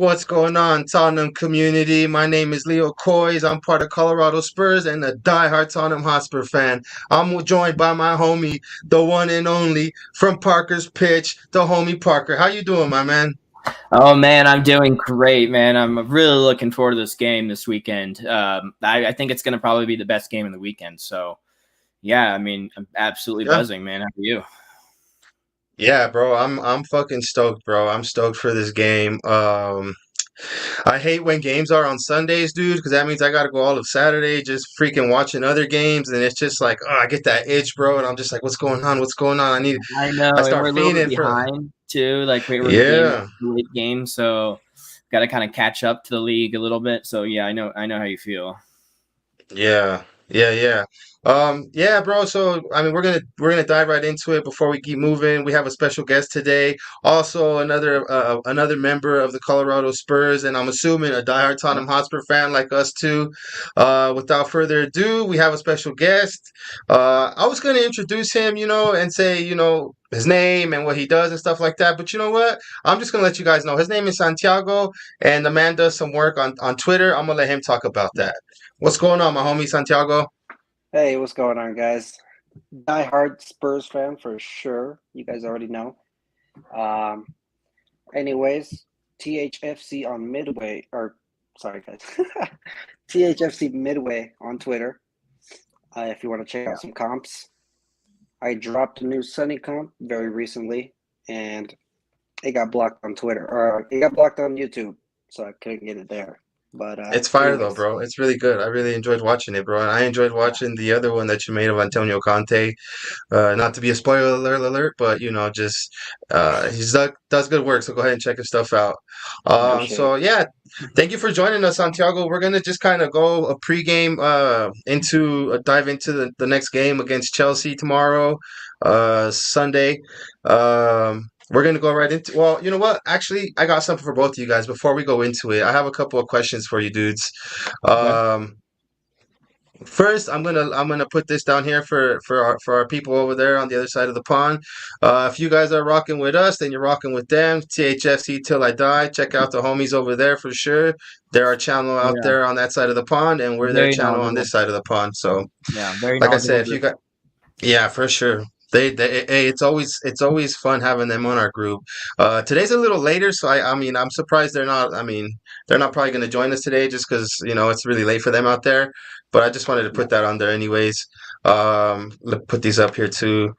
What's going on, Tottenham community? My name is Leo Coys. I'm part of Colorado Spurs and a diehard Tottenham Hotspur fan. I'm joined by my homie, the one and only from Parker's Pitch, the homie Parker. How you doing, my man? Oh man, I'm doing great, man. I'm really looking forward to this game this weekend. I think it's going to probably be the best game of the weekend. So, yeah, I mean, I'm absolutely Yeah. buzzing, man. How are you? Yeah, bro. I'm fucking stoked, bro. I'm stoked for this game. I hate when games are on Sundays, dude, because that means I got to go all of Saturday just freaking watching other games, and it's just like, oh, I get that itch, bro, and I'm just like, what's going on? What's going on? I know, I and start we're a little bit fiending for, behind too. Like we're yeah, late game, so got to kind of catch up to the league a little bit. So yeah, I know how you feel. yeah, yeah. Yeah, bro. So I mean, we're gonna dive right into it before we keep moving. We have a special guest today, also another member of the Colorado Spurs, and I'm assuming a diehard Tottenham Hotspur fan like us too. Without further ado, we have a special guest. I was gonna introduce him, and say, his name and what he does and stuff like that. But you know what? I'm just gonna let you guys know. His name is Santiago, and the man does some work on Twitter. I'm gonna let him talk about that. What's going on, my homie Santiago? Hey, what's going on, guys? Die-hard Spurs fan for sure. You guys already know. Um, anyways, THFC on Midway, or sorry, guys, THFC Midway on Twitter. If you want to check out some comps, I dropped a new Sunny comp very recently, and it got blocked on Twitter, or it got blocked on YouTube, so I couldn't get it there. But It's fire though, anyways, bro. It's really good. I really enjoyed watching it, bro. And I enjoyed watching the other one that you made of Antonio Conte. Not to be a spoiler alert, but just does good work. So go ahead and check his stuff out. appreciate So it. yeah, thank you for joining us, Santiago. We're gonna just kind of go a pregame into dive into the next game against Chelsea tomorrow, Sunday. We're gonna go right into. Well, you know what? Actually, I got something for both of you guys. Before we go into it, I have a couple of questions for you, dudes. Okay. Um, First, I'm gonna put this down here for our people over there on the other side of the pond. If you guys are rocking with us, then you're rocking with them. THFC till I die. Check out the homies over there for sure. They're our channel out Yeah, there on that side of the pond, and we're their very channel on knowledgeable. this side of the pond. So, Yeah, very like I knowledgeable said, if you group. got yeah, for sure. Hey, it's always fun having them on our group. Today's a little later, so I mean, I'm surprised they're not. I mean, they're not probably going to join us today, just because it's really late for them out there. But I just wanted to Yeah, put that on there, anyways. Put these up here too.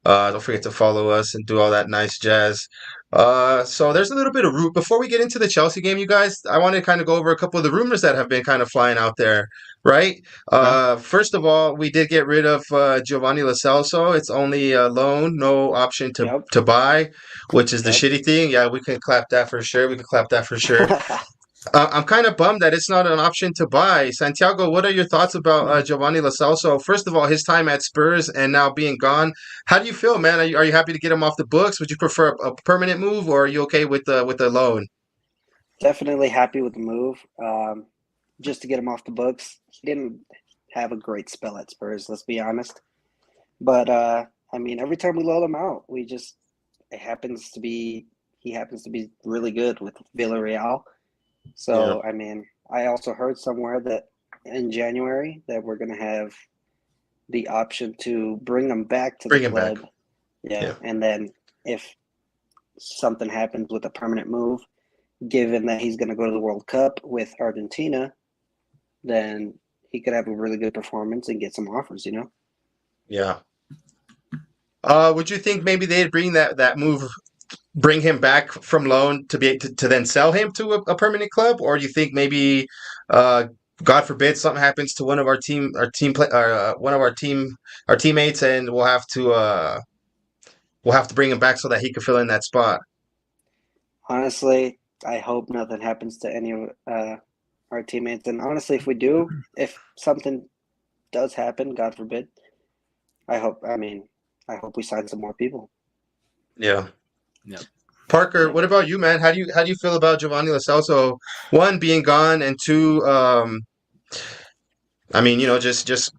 Don't forget to follow us and do all that nice jazz. So there's a little bit of root before we get into the Chelsea game, you guys. I want to kind of go over a couple of the rumors that have been kind of flying out there, right? Okay. First of all, we did get rid of Giovanni Lo Celso. It's only a loan, no option to yep, to buy, which is the yep. shitty thing. Yeah, we can clap that for sure. We can clap that for sure. I'm kind of bummed that it's not an option to buy. Santiago, what are your thoughts about Giovanni Lo Celso? First of all, his time at Spurs and now being gone. How do you feel, man? Are you happy to get him off the books? Would you prefer a permanent move, or are you okay with the loan? Definitely happy with the move. Just to get him off the books. He didn't have a great spell at Spurs, let's be honest. But I mean, every time we load him out, it happens to be he happens to be really good with Villarreal. Yeah, So I mean, I also heard somewhere that in January that we're gonna have the option to bring him back to the bring him back. club. Yeah, Yeah. and then if something happens with a permanent move, given that he's going to go to the World Cup with Argentina, then he could have a really good performance and get some offers, you know? Yeah. Would you think maybe they'd bring him back from loan to then sell him to a permanent club, or do you think maybe, uh, God forbid, something happens to one of one of our teammates, and we'll have to bring him back so that he can fill in that spot? Honestly, I hope nothing happens to any of our teammates. And honestly, if something does happen, God forbid, I hope we sign some more people. Yeah. Yeah. Parker, Yeah. what about you, man? How do you feel about Giovanni Lo Celso, one being gone, and two, I mean, just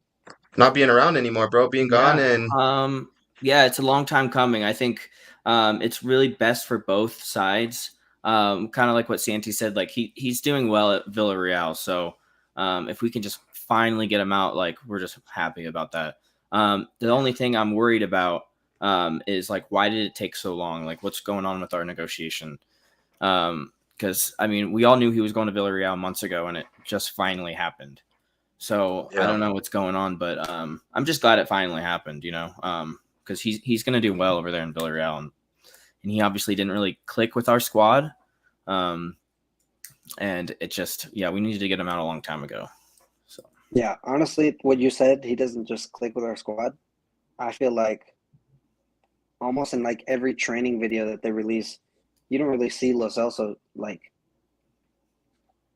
not being around anymore, bro, being gone, Yeah. and Yeah, it's a long time coming. I think it's really best for both sides. kind of like what Santi said, like he's doing well at Villarreal. So if we can just finally get him out, like we're just happy about that. The only thing I'm worried about is like, why did it take so long? Like, what's going on with our negotiation? Because I mean, we all knew he was going to Villarreal months ago, and it just finally happened. So I Yeah. don't know what's going on, but I'm just glad it finally happened. Because he's going to do well over there in Villarreal, and he obviously didn't really click with our squad. And it just, we needed to get him out a long time ago. So Yeah, honestly, what you said, he doesn't just click with our squad. I feel like almost in like every training video that they release, you don't really see Lo Celso like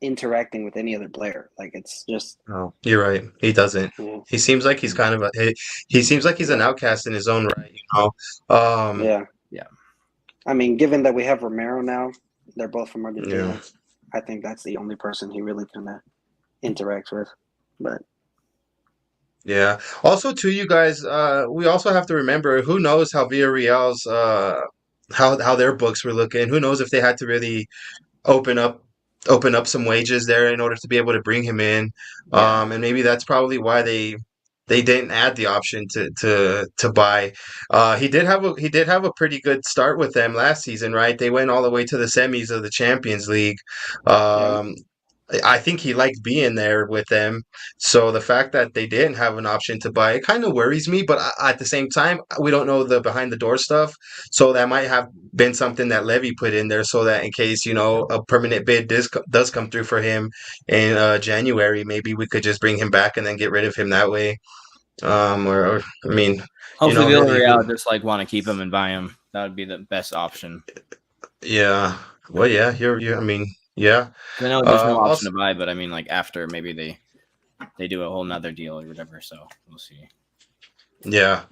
interacting with any other player. Like it's just Oh, you're right. He doesn't. yeah, He seems like he's kind of he seems like he's an outcast in his own right, you know. yeah. yeah. I mean, given that we have Romero now, they're both from Argentina. Yeah. I think that's the only person he really kind of interacts with. But Yeah. Also, too, you guys, we also have to remember who knows how Villarreal's how their books were looking. Who knows if they had to really open up open up some wages there in order to be able to bring him in. Yeah. And maybe that's probably why they didn't add the option to buy. He did have a pretty good start with them last season, right? They went all the way to the semis of the Champions League. yeah, Um, I think he liked being there with them. So the fact that they didn't have an option to buy, it kind of worries me. But at the same time, we don't know the behind the door stuff. So that might have been something that Levy put in there so that in case, a permanent bid does come through for him in January, maybe we could just bring him back and then get rid of him that way. Or I mean, Hopefully really, Villarreal just like want to keep him and buy him. That would be the best option. yeah. Well, yeah, I mean, yeah. 'Cause I know there's no option Also, to buy, but I mean, like after maybe they do a whole nother deal or whatever. So we'll see. yeah.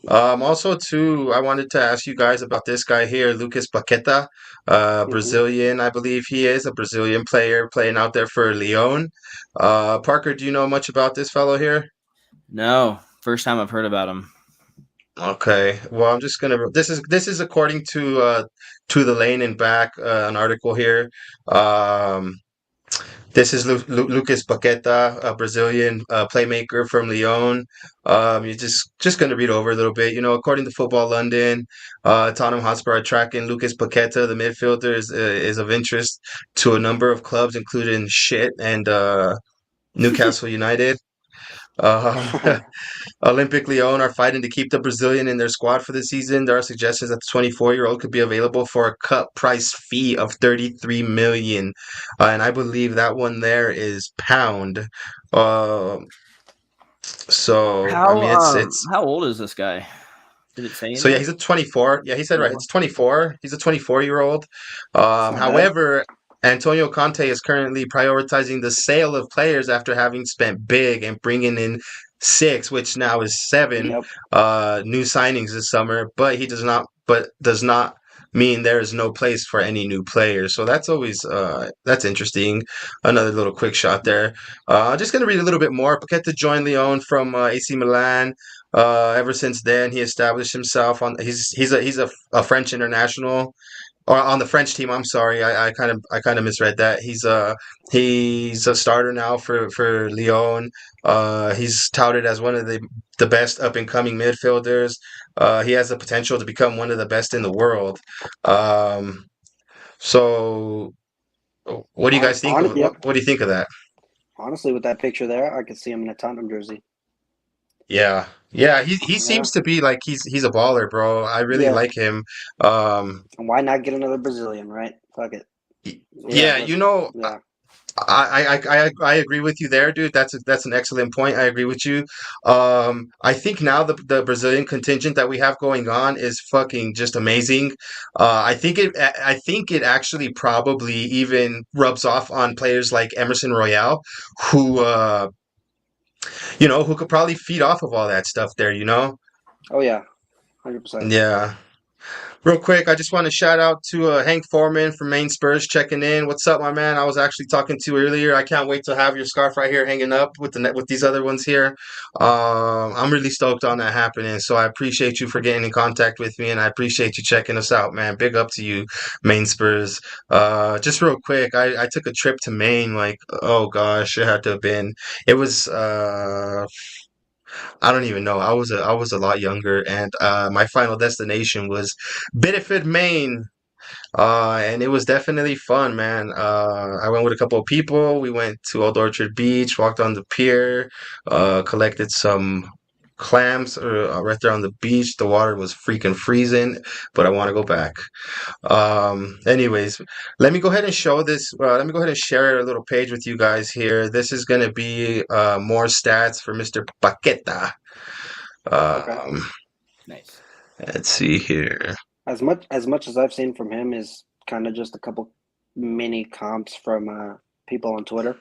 Also, too, I wanted to ask you guys about this guy here, Lucas Paqueta, hmm Brazilian, I believe he is, a Brazilian player playing out there for Lyon. Parker, do you know much about this fellow here? No, first time I've heard about him. Okay, well, I'm just gonna. This is according to the Lane and Back, an article here. Um, This is Lucas Paqueta, a Brazilian playmaker from Lyon. You're just going to read over a little bit. According to Football London, Tottenham Hotspur are tracking Lucas Paqueta. The midfielder is of interest to a number of clubs, including Shit and Newcastle United. Um, Olympic Lyon are fighting to keep the Brazilian in their squad for the season. There are suggestions that the 24-year-old could be available for a cut price fee of 33 million, and I believe that one there is pound. Um, so I mean, it's How old is this guy? Did it say in so yeah, there? he's a 24. Yeah, he said right. 24. It's 24. He's a 24-year-old. it's not bad. However, Antonio Conte is currently prioritizing the sale of players after having spent big and bringing in six, which now is seven, Yep. new signings this summer. But he does not mean there is no place for any new players. So that's always that's interesting. Another little quick shot there. Just gonna read a little bit more. Paqueta joined Lyon from AC Milan. Ever since then, he established himself on. He's a French international, or on the French team. I'm sorry, I kind of misread that. He's a starter now for Lyon. He's touted as one of the best up and coming midfielders. He has the potential to become one of the best in the world. Um, so, what do you guys think of Yep. what do you think of that? Honestly, with that picture there, I could see him in a Tottenham jersey. Yeah, yeah. He Yeah, seems to be like he's a baller, bro. I really yeah. like him. Um, And why not get another Brazilian, right? Fuck it. Yeah, yeah, yeah, I agree with you there, dude. That's an excellent point. I agree with you. I think now the Brazilian contingent that we have going on is fucking just amazing. I think it actually probably even rubs off on players like Emerson Royale, who who could probably feed off of all that stuff there. Oh yeah, 100%. Yeah. Real quick, I just want to shout out to Hank Foreman from Maine Spurs checking in. What's up, my man? I was actually talking to you earlier. I can't wait to have your scarf right here hanging up with with these other ones here. I'm really stoked on that happening. So I appreciate you for getting in contact with me, and I appreciate you checking us out, man. Big up to you, Maine Spurs. Just real quick, I took a trip to Maine. Like, oh gosh, it had to have been. It was I don't even know. I was a lot younger, and my final destination was Biddeford, Maine. And it was definitely fun, man. I went with a couple of people. We went to Old Orchard Beach, walked on the pier, collected some clams right there on the beach. The water was freaking freezing, but I want to go back. Anyways, let me go ahead and show this. Let me go ahead and share a little page with you guys here. This is going to be more stats for Mr. Paqueta. Okay. Nice. Let's see here. As much as I've seen from him is kind of just a couple mini comps from people on Twitter,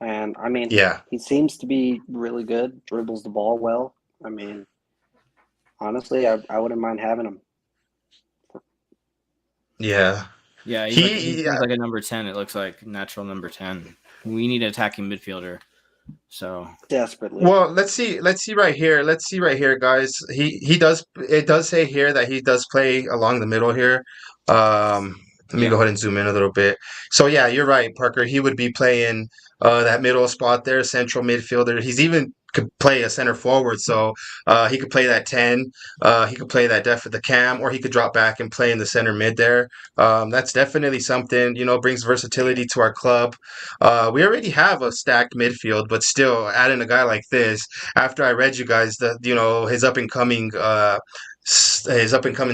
and I mean, Yeah, he seems to be really good. Dribbles the ball well. I mean, honestly, I wouldn't mind having him. yeah. Yeah, he He, seems like a number 10. It looks like natural number 10. We need an attacking midfielder. So Desperately. well, let's see right here. Let's see right here, guys. He does. It does say here that he does play along the middle here. Let me yeah, go ahead and zoom in a little bit. So yeah, you're right, Parker. He would be playing that middle spot there, central midfielder. He's even could play a center forward, so he could play that 10. He could play that def at the cam, or he could drop back and play in the center mid there. That's definitely something, you know, brings versatility to our club. We already have a stacked midfield, but still adding a guy like this, after I read you guys that, you know, his up and coming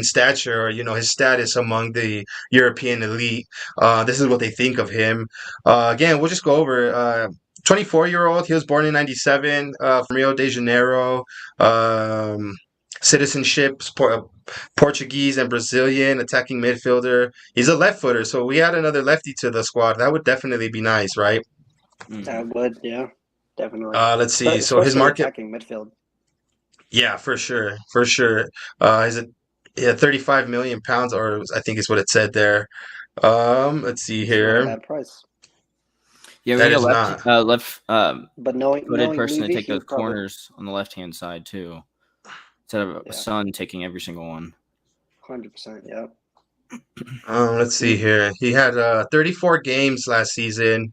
stature, or, you know, his status among the European elite. This is what they think of him. Again, we'll just go over. 24-year-old. He was born in '97 from Rio de Janeiro. Um, Citizenship, Portuguese and Brazilian, attacking midfielder. He's a left footer, so we add another lefty to the squad. That would definitely be nice, right? I would, yeah, definitely. Let's see. So his Especially market, attacking midfield. yeah, for sure, for sure. Is it? Yeah, 35 million pounds, or I think is what it said there. Let's see It's not a here. bad price. yeah. We That need a is not. left But knowing footed person to Levy, take he those would probably, corners on the left hand side too, instead of yeah, Son taking every single one. 100%, yeah. Let's see here. He had 34 games last season.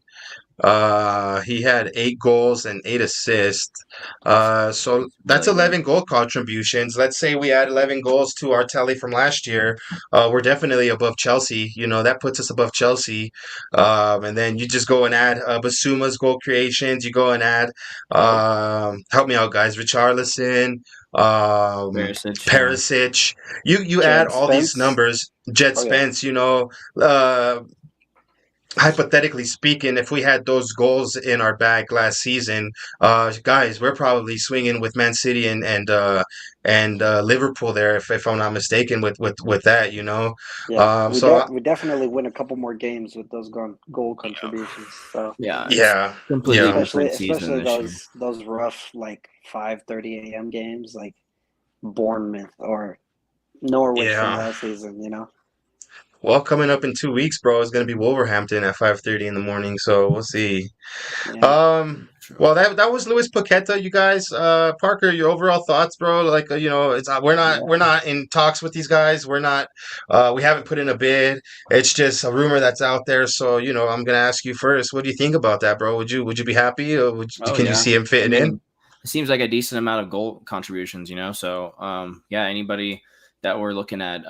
He had 8 goals and 8 assists. So that's Really good. 11 goal contributions. Let's say we add 11 goals to our tally from last year. We're definitely above Chelsea. You know, that puts us above Chelsea. And then you just go and add Basuma's goal creations. You go and add, help me out, guys, Richarlison, Barisic, yeah. Perisic. You add Jed all these Spence. numbers. Jed Oh, yeah. Spence, you know, hypothetically speaking, if we had those goals in our bag last season, guys, we're probably swinging with Man City and Liverpool there, if I'm not mistaken, with that, you know. Yeah, So we definitely win a couple more games with those goal contributions. So Yeah, it's yeah, completely yeah, different season especially this year. those rough like 5:30 a.m. games like Bournemouth or Norwich from yeah. last season. You know. Well, coming up in 2 weeks, bro, is gonna be Wolverhampton at 5:30 in the morning. So we'll see. Yeah. Um, True. well, that was Luis Paqueta, you guys. Parker, your overall thoughts, bro? Like, you know, it's not we're not in talks with these guys. We're not. We haven't put in a bid. It's just a rumor that's out there. So, you know, I'm gonna ask you first. What do you think about that, bro? Would you be happy, or Oh can you yeah. see him I fitting in? mean, it seems like a decent amount of goal contributions, you know. So yeah, anybody that we're looking at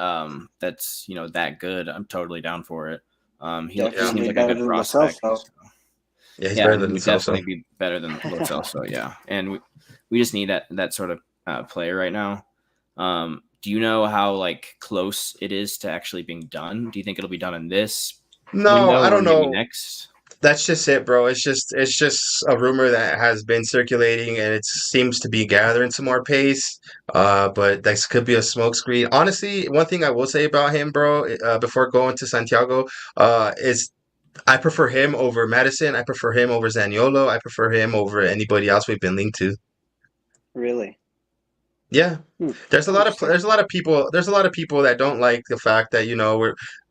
that's, you know, that good, I'm totally down for it. He Yeah, seems Definitely like a better good than Lo prospect. Celso. yeah, he's Yeah, better he than would Celso. definitely be better than Lo Celso, yeah. And we just need that sort of player right now. Do you know how like close it is to actually being done? Do you think it'll be done in this No, window I or don't maybe know. next? That's just it, bro. It's just a rumor that has been circulating, and it seems to be gathering some more pace. But this could be a smokescreen. Honestly, one thing I will say about him, bro, before going to Santiago, is I prefer him over Madison. I prefer him over Zaniolo. I prefer him over anybody else we've been linked to. Really. Yeah. There's a lot of Interesting. people that don't like the fact that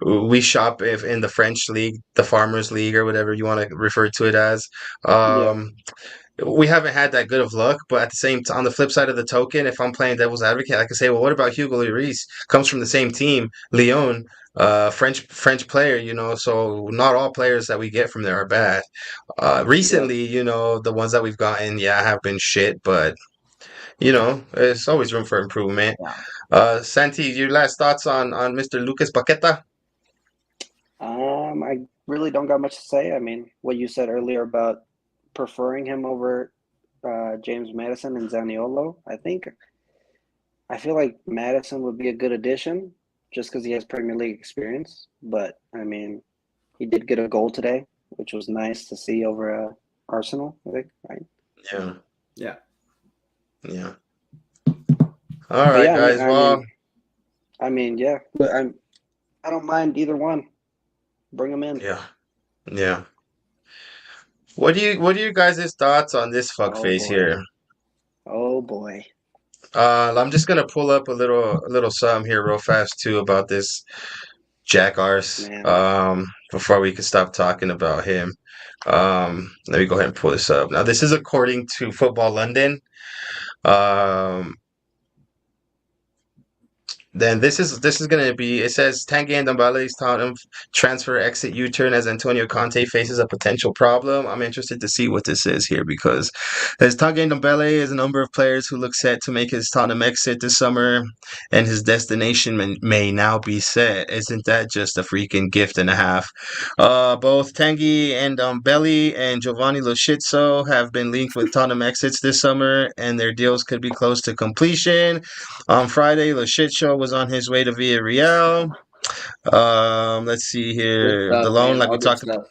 we shop if in the French league, the Farmers League or whatever you want to refer to it as. Yeah. Um, we haven't had that good of luck, but at the same on the flip side of the token, if I'm playing devil's advocate, I can say, well, what about Hugo Lloris? Comes from the same team, Lyon, French player, so not all players that we get from there are bad. Yeah. Recently, the ones that we've gotten, yeah, have been shit, but there's always room for improvement. Yeah. Santi, your last thoughts on Mr. Lucas Paqueta? I really don't got much to say. I mean, what you said earlier about preferring him over James Madison and Zaniolo, I feel like Madison would be a good addition just because he has Premier League experience. But I mean, he did get a goal today, which was nice to see over Arsenal, I think, right? Yeah, Yeah. yeah. All But right, yeah, guys. Well, yeah. But I don't mind either one. Bring them in. yeah, yeah. What are you guys' thoughts on this Oh fuckface boy. here? Oh boy. I'm just gonna pull up a little something here real fast too about this Jack Arse. Man. Before we can stop talking about him. Let me go ahead and pull this up. Now, this is according to Football London. Um, Then this is gonna be. It says Tanguy Ndombele's Tottenham transfer exit U-turn as Antonio Conte faces a potential problem. I'm interested to see what this is here because there's Tanguy Ndombele is a number of players who look set to make his Tottenham exit this summer, and his destination may now be set. Isn't that just a freaking gift and a half? Both Tanguy and Ndombele and Giovanni Lo Celso have been linked with Tottenham exits this summer, and their deals could be close to completion. On Friday, Le Shit Show was on his way to Villarreal. Let's see Good here. The stuff, loan, man. like we All good talked stuff.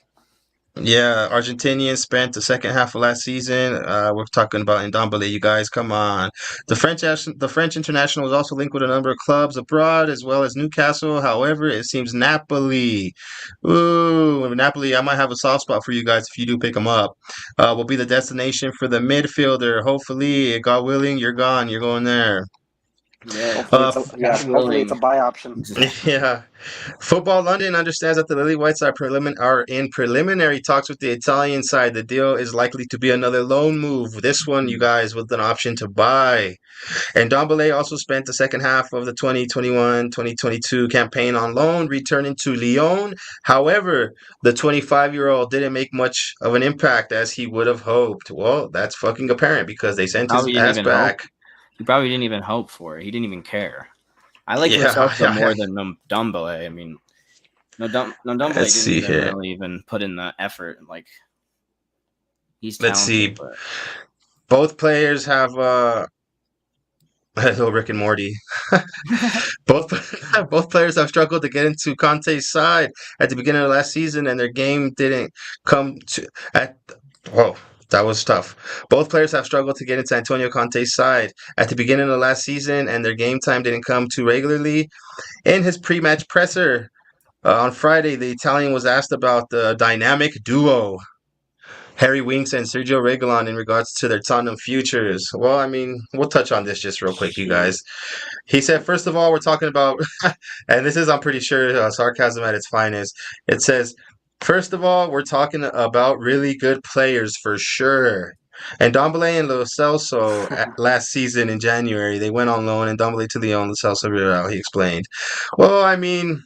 yeah, Argentinian spent the second half of last season. We're talking about Ndombele, you guys. Come on. The French international was also linked with a number of clubs abroad, as well as Newcastle. However, it seems Napoli, ooh, Napoli. I might have a soft spot for you guys if you do pick them up. Will be the destination for the midfielder. Hopefully, God willing, you're gone. You're going there. Yeah. Uh, God Hopefully it's a willing. buy option. yeah. Football London understands that the Lily Whites are in preliminary talks with the Italian side. The deal is likely to be another loan move. This one, you guys, with an option to buy. And Dombele also spent the second half of the 2021-2022 campaign on loan, returning to Lyon. However, the 25-year-old didn't make much of an impact as he would have hoped. Well, that's fucking apparent because they sent his Probably didn't ass even hope. back. He probably didn't even hope for it. He didn't even care. I like Lo Yeah, Celso more than Ndombele. I mean, Ndombele let's didn't see even here. really even put in the effort. Like, he's Let's talented, see. but Both players have hello, Rick and Morty. both both players have struggled to get into Conte's side at the beginning of last season, and their game didn't come to at. Whoa, that was tough. Both players have struggled to get into Antonio Conte's side at the beginning of last season, and their game time didn't come too regularly. In his pre-match presser on Friday, the Italian was asked about the dynamic duo Harry Winks and Sergio Reguilon in regards to their Tottenham futures. Well, I mean, we'll touch on this just real quick, you shoot. guys. He said, first of all, we're talking about, and this is, I'm pretty sure, sarcasm at its finest. It says, first of all, we're talking about really good players for sure. And Dombele and Lo Celso last season in January, they went on loan, and Dombele to Lyon, Lo Celso Real, he explained. Well, I mean,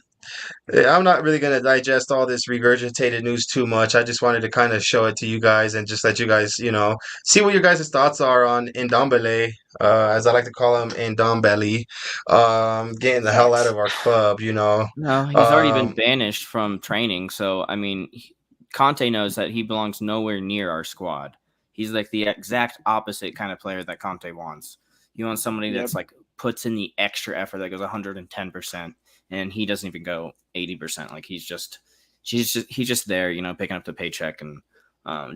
I'm not really going to digest all this regurgitated news too much. I just wanted to kind of show it to you guys and just let you guys, see what your guys' thoughts are on Ndombele, as I like to call him, Ndombele, getting the hell out Facts. of our club. No, he's already been Um, banished from training. So, I mean, Conte knows that he belongs nowhere near our squad. He's like the exact opposite kind of player that Conte wants. He wants somebody Yep. that's like puts in the extra effort that goes 110%, and he doesn't even go 80%. Like he's just there, picking up the paycheck and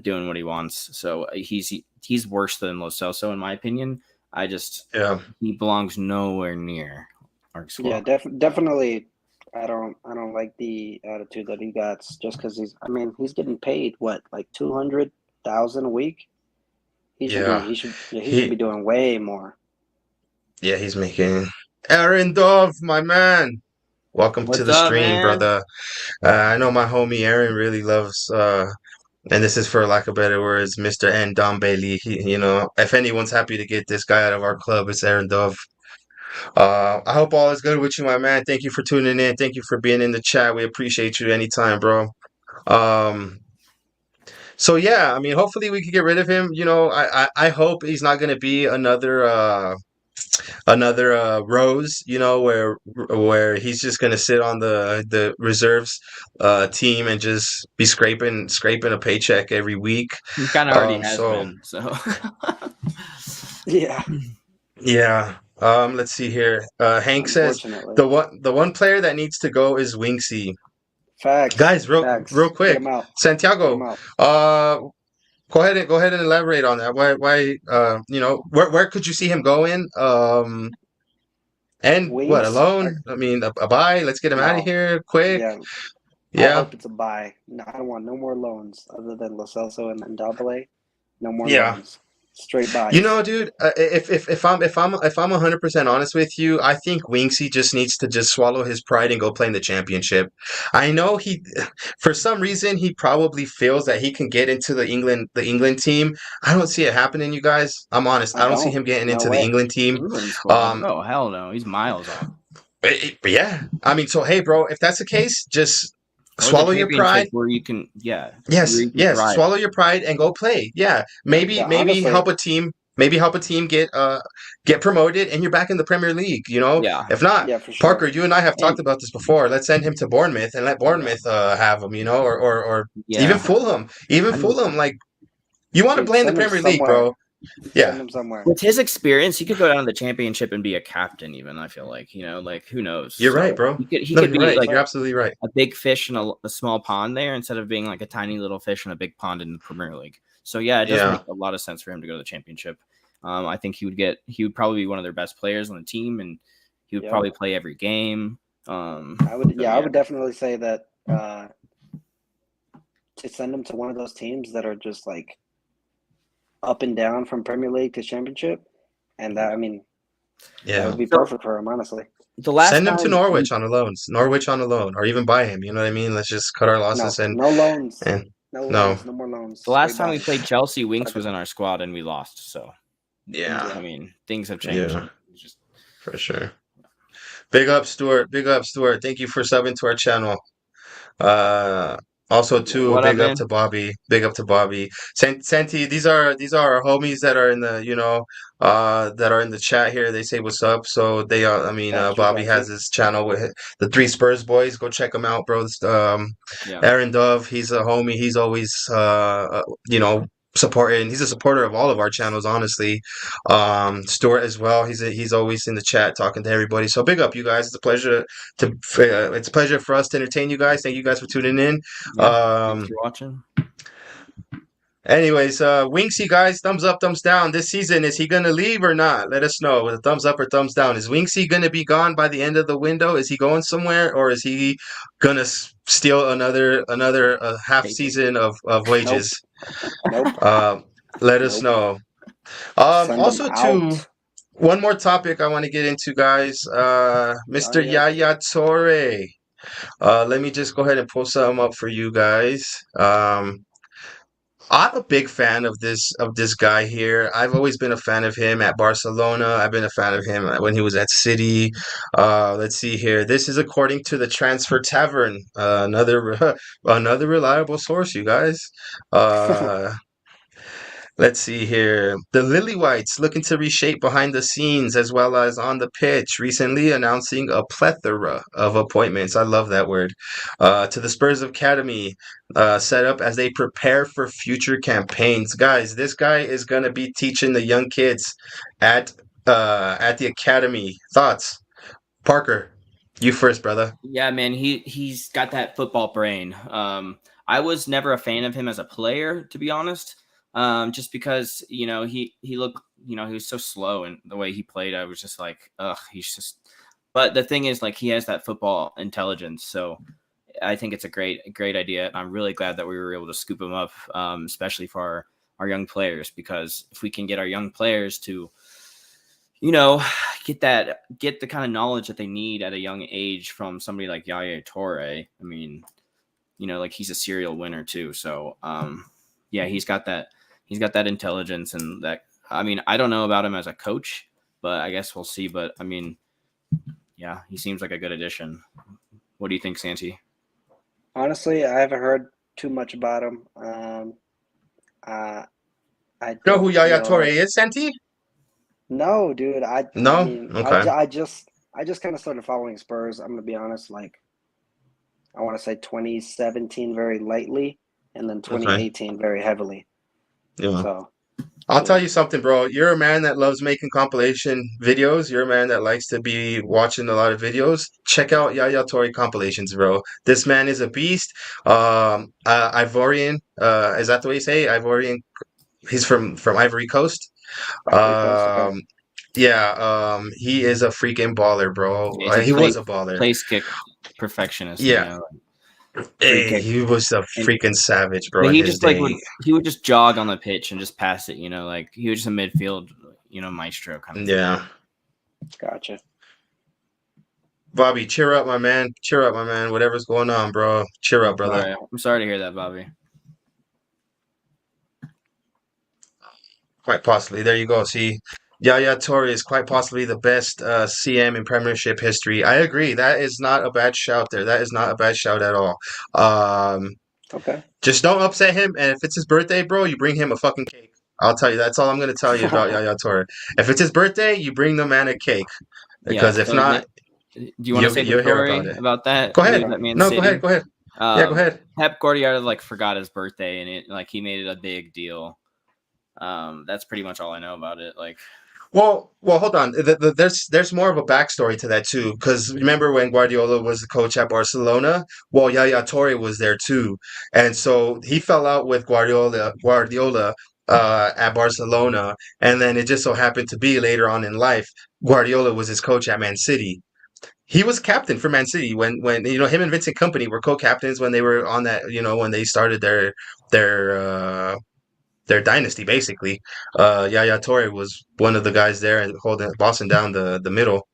doing what he wants. So he's worse than Lo Celso in my opinion. yeah, He belongs nowhere near our Yeah, squad. definitely. I don't like the attitude that he got just because he's getting paid what, like 200,000 a week. He should be yeah. he should yeah, he should He be doing way more. Yeah, he's making Aaron Dove, my man. Welcome to What's the up, stream, man? brother. I know my homie Aaron really loves, and this is for lack of better words, Mr. N. Dombele. If anyone's happy to get this guy out of our club, it's Aaron Dove. I hope all is good with you, my man. Thank you for tuning in. Thank you for being in the chat. We appreciate you anytime, bro. Um, so yeah, I mean, hopefully we can get rid of him. I hope he's not going to be another Rose, where he's just gonna sit on the reserves team and just be scraping a paycheck every week. He kind of already has So been. So Yeah, yeah. Let's see here. Hank says unfortunately. the one player that needs to go is Winksy. Facts. Guys, real Facts. Get quick, him out. Get Santiago. him out. Uh, go ahead and elaborate on that. Why? Where could you see him going? And what, Winks? alone? I mean, a bye. Let's get him out of No. here quick. Yeah. I Yeah. hope it's a buy. No, I don't want no more loans other than Lo Celso and Ndabale. No more Yeah. loans. Straight buys. Dude, if I'm 100% honest with you, I think Winksy just needs to just swallow his pride and go play in the championship. I know for some reason, he probably feels that he can get into the England team. I don't see it happening, you guys. I'm honest. I I don't see don't. him getting No into the way. England team. England squad. Um, Oh hell no, he's miles off. but yeah. I mean, so hey, bro, if that's the case, just Or the swallow your pride. championship where you can, where Yes, you can yes. thrive. Swallow your pride and go play. Yeah, maybe Yeah, maybe honestly. help a team. Maybe help a team get promoted, and you're back in the Premier League. Yeah. If not, Yeah, for sure. Parker, you and I have talked about this before. Let's send him to Bournemouth and let Bournemouth have him. Or Yeah. even Fulham. Like, you want to Dude, play in the send him Premier League, somewhere. bro? Yeah, Send him somewhere. With his experience, he could go down to the championship and be a captain. Even I feel like like who knows? you're right, bro. He No, could you're be right. like You're absolutely right. a big fish in a small pond there instead of being like a tiny little fish in a big pond in the Premier League. So yeah, it does Yeah. make a lot of sense for him to go to the championship. I think he would probably be one of their best players on the team, and he would Yep. probably play every game. I would definitely say that to send him to one of those teams that are just like up and down from Premier League to Championship, and that that Yeah. would be So- perfect for him, honestly. The last Send him to time- Norwich on a loan. Or even buy him. You know what I mean? Let's just cut our losses No loans. and No No. loans. No more loans. The last Straight time we buys. played Chelsea, Winks was in our squad and we lost. So yeah. I mean, things have changed. Yeah. It's just For sure. Big up, Stuart. Big up, Stuart. Thank you for subbing to our channel. Also too, What up, big up man? to Bobby. Big up to Bobby. Santi, these are our homies that are in the that are in the chat here. They say what's up. So they are. I mean, Got you, Bobby got has you. his channel with the Three Spurs boys. Go check them out, bro. yeah. Aaron Dove, he's a homie. He's always supporting. He's a supporter of all of our channels, honestly. Stuart as well. He's always in the chat talking to everybody. So big up, you guys. It's a pleasure it's a pleasure for us to entertain you guys. Thank you guys for tuning in. Thanks for watching. Anyways, Winksy guys, thumbs up, thumbs down. This season, is he gonna leave or not? Let us know with a thumbs up or thumbs down. Is Winksy gonna be gone by the end of the window? Is he going somewhere, or is he gonna steal another half season of wages? Nope. Let us know. Send Also, him too, out. one more topic I want to get into, guys. Mr. Yaya Toure. Let me just go ahead and pull something up for you guys. I'm a big fan of this guy here. I've always been a fan of him at Barcelona. I've been a fan of him when he was at City. Let's see here. This is according to the Transfer Tavern, another reliable source, you guys. Let's see here. The Lily Whites looking to reshape behind the scenes as well as on the pitch, recently announcing a plethora of appointments. I love that word. To the Spurs Academy, set up as they prepare for future campaigns. Guys, this guy is going to be teaching the young kids at the academy. Thoughts? Parker, you first, brother. Yeah, man, he's got that football brain. I was never a fan of him as a player, to be honest. Just because he looked, he was so slow and the way he played, I was just like, ugh, he's just. But the thing is, like, he has that football intelligence, so I think it's a great idea. I'm really glad that we were able to scoop him up, especially for our young players, because if we can get our young players to, get the kind of knowledge that they need at a young age from somebody like Yaya Toure. I mean, like he's a serial winner too. So yeah, he's got that intelligence and that. I mean, I don't know about him as a coach, but I guess we'll see. But I mean, yeah, he seems like a good addition. What do you think, Santi? Honestly, I haven't heard too much about him. I You know who don't Yaya feel Toure like is, Santi? no, dude. I No? mean, Okay. I just kind of started following Spurs. I'm gonna be honest. Like, I want to say 2017 very lightly, and then Okay. 2018 very heavily. Yeah. So I'll tell you something, bro. You're a man that loves making compilation videos. You're a man that likes to be watching a lot of videos. Check out Yaya Toure compilations, bro. This man is a beast. Ivorian, is that the way you say it? Ivorian? He's from Ivory Coast. Ivory Coast. Okay. Yeah. He is a freaking baller, bro. Yeah, he's He was a baller. place kick perfectionist. Yeah. Free Hey, kick. he was a And- freaking savage, bro, But in he his just like day. he would just jog on the pitch and just pass it. Like he was just a midfield, maestro kind of thing. Yeah. Gotcha. Bobby, cheer up, my man. Cheer up, my man. Whatever's going on, bro. Cheer up, brother. All right. I'm sorry to hear that, Bobby. Quite possibly. There you go. See, Yaya Toure is quite possibly the best CM in Premiership history. I agree. That is not a bad shout there. That is not a bad shout at all. Okay. Just don't upset him. And if it's his birthday, bro, you bring him a fucking cake. I'll tell you. That's all I'm going to tell you about Yaya Toure. If it's his birthday, you bring the man a cake. Because if so not, do you want to say the you'll hear story about that? Go ahead. That Man No, City? go ahead. Go ahead. Yeah, go ahead. Pep Guardiola forgot his birthday and it he made it a big deal. That's pretty much all I know about it. Well, hold on. There's more of a backstory to that too, because remember when Guardiola was the coach at Barcelona? Well, Yaya Toure was there too, and so he fell out with Guardiola at Barcelona, and then it just so happened to be later on in life, Guardiola was his coach at Man City. He was captain for Man City when him and Vincent Kompany were co-captains when they were on that when they started their dynasty basically. Yaya Toure was one of the guys there and bossing down the middle.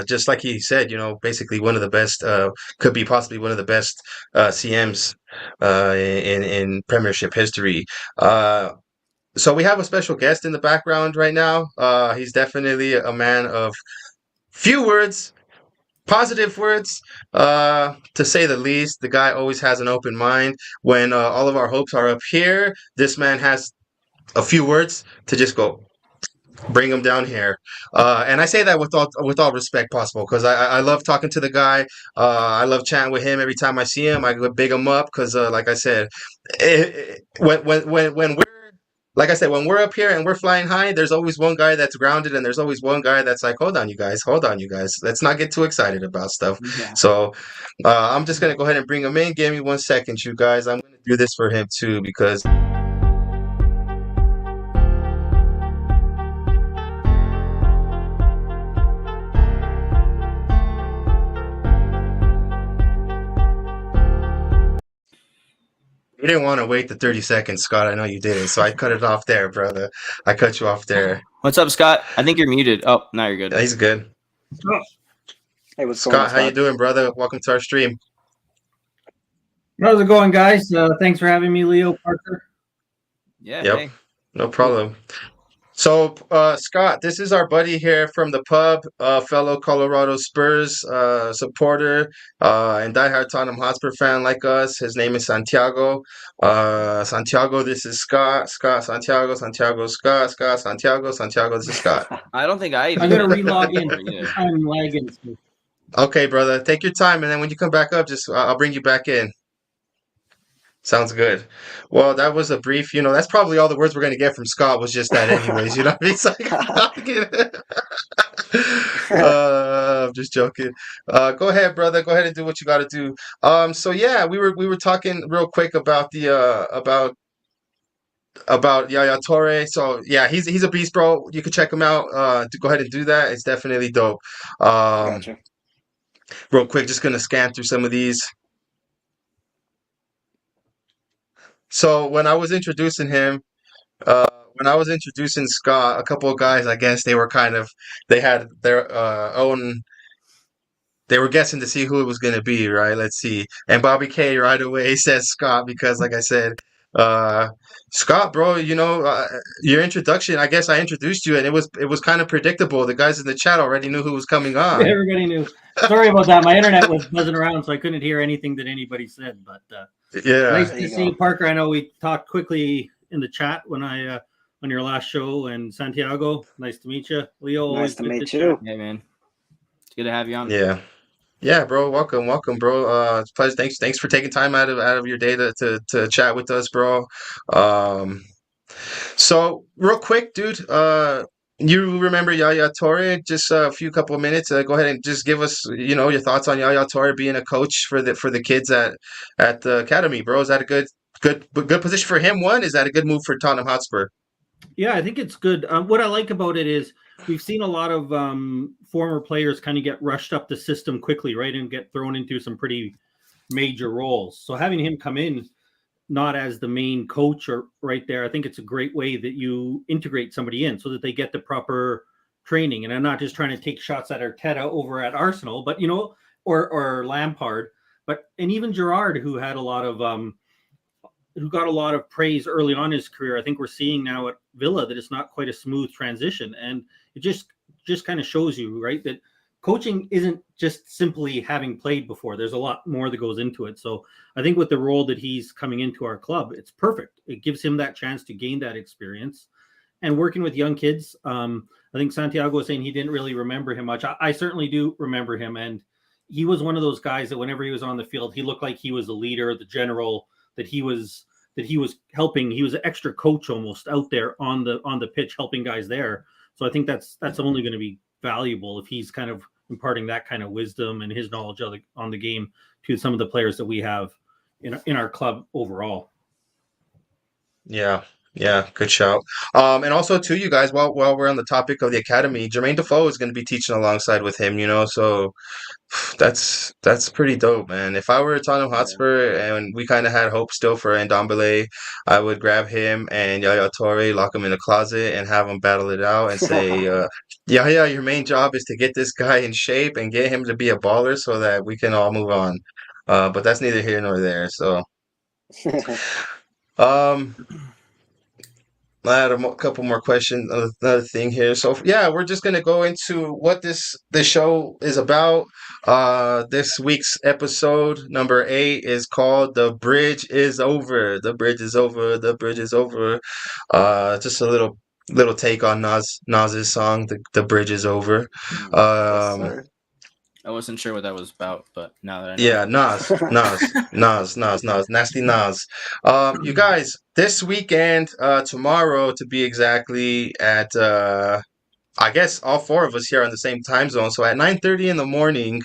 Just like he said, basically one of the best, could be possibly one of the best CMs in Premiership history. So we have a special guest in the background right now. He's definitely a man of few words, positive words, to say the least. The guy always has an open mind. When all of our hopes are up here, this man has a few words to just go bring him down here. And I say that with all respect possible, because I love talking to the guy. I love chatting with him every time I see him. I go big him up because, like I said, when we're like I said, when we're up here and we're flying high, there's always one guy that's grounded, and there's always one guy that's like, hold on, you guys. Let's not get too excited about stuff. Yeah. So I'm just going to go ahead and bring him in. Give me 1 second, you guys. I'm going to do this for him, too, because... You didn't want to wait the 30 seconds, Scott. I know you didn't, so I cut it off there, brother. I cut you off there. What's up, Scott? I think you're muted. Oh, now you're good. He's good. Hey, what's going on, Scott, how you doing, brother? Welcome to our stream. How's it going, guys? Thanks for having me, Leo Parker. Yeah. Yep. Hey. No problem. So, Scott, this is our buddy here from the pub, fellow Colorado Spurs supporter and diehard Tottenham Hotspur fan like us. His name is Santiago. Santiago, this is Scott. Scott, Santiago, Santiago, Scott, Santiago, this is Scott. I don't think I even. I'm gonna relog in. Yeah. I'm lagging. Okay, brother. Take your time, and then when you come back up, just I'll bring you back in. Sounds good. Well, that was a brief, that's probably all the words we're going to get from Scott was just that anyways, what I mean? It's like, I'm just joking. Go ahead, brother. Go ahead and do what you got to do. So yeah, we were talking real quick about the about Yaya Toure. So yeah, he's a beast, bro. You can check him out. Go ahead and do that. It's definitely dope. Gotcha. Real quick, just going to scan through some of these. So when I was introducing him, when when I was introducing Scott, a couple of guys, I guess they had their own. They were guessing to see who it was going to be, right? Let's see. And Bobby K right away says Scott because, like I said, uh, Scott, bro, your introduction. I guess I introduced you, and it was kind of predictable. The guys in the chat already knew who was coming on. Everybody knew. Sorry about that. My internet was buzzing around, so I couldn't hear anything that anybody said. But Yeah. nice There to you see you, go. Parker. I know we talked quickly in the chat when I on your last show, and Santiago. Nice to meet you, Leo. Nice Always to good meet chat. you. Hey, man. It's good to have you on. Yeah. Yeah, bro. Welcome, bro. It's a pleasure. Thanks for taking time out of your day to chat with us, bro. Um, so real quick, dude. You remember Yaya Torre? Just a few couple of minutes. Go ahead and just give us, your thoughts on Yaya Torre being a coach for the kids at the academy, bro. Is that a good position for him? One, is that a good move for Tottenham Hotspur? Yeah, I think it's good. What I like about it is we've seen a lot of former players kind of get rushed up the system quickly, right, and get thrown into some pretty major roles. So having him come in not as the main coach or right there, I think it's a great way that you integrate somebody in so that they get the proper training. And I'm not just trying to take shots at Arteta over at Arsenal, but or Lampard, and even Gerrard, who had a lot of who got a lot of praise early on in his career. I think we're seeing now at Villa that it's not quite a smooth transition, and it just kind of shows you, right, that coaching isn't just simply having played before. There's a lot more that goes into it. So I think with the role that he's coming into our club, it's perfect. It gives him that chance to gain that experience. And working with young kids, I think Santiago was saying he didn't really remember him much. I certainly do remember him, and he was one of those guys that whenever he was on the field, he looked like he was the leader, the general, that he was helping. He was an extra coach almost out there on the pitch, helping guys there. So I think that's only going to be valuable if he's kind of imparting that kind of wisdom and his knowledge on the game to some of the players that we have in our club overall. Yeah, yeah, good shout. And also too, you guys, while we're on the topic of the academy, Jermaine Defoe is going to be teaching alongside with him. So that's pretty dope, man. If I were Tottenham Hotspur and we kind of had hope still for Ndombele, I would grab him and Yaya Toure, lock him in a closet, and have them battle it out and say, Yaya, your main job is to get this guy in shape and get him to be a baller so that we can all move on. But that's neither here nor there. So, um. I had a couple more questions. Another thing here. So yeah, we're just gonna go into what this show is about. This week's episode number 8 is called "The Bridge Is Over." The bridge is over. The bridge is over. Just a little take on Nas's song. The bridge is over. Yes, sir. I wasn't sure what that was about, but now that I know. Yeah, Nas, nasty Nas. You guys, this weekend, tomorrow to be exactly at I guess all 4 of us here on the same time zone. So at 9:30 in the morning,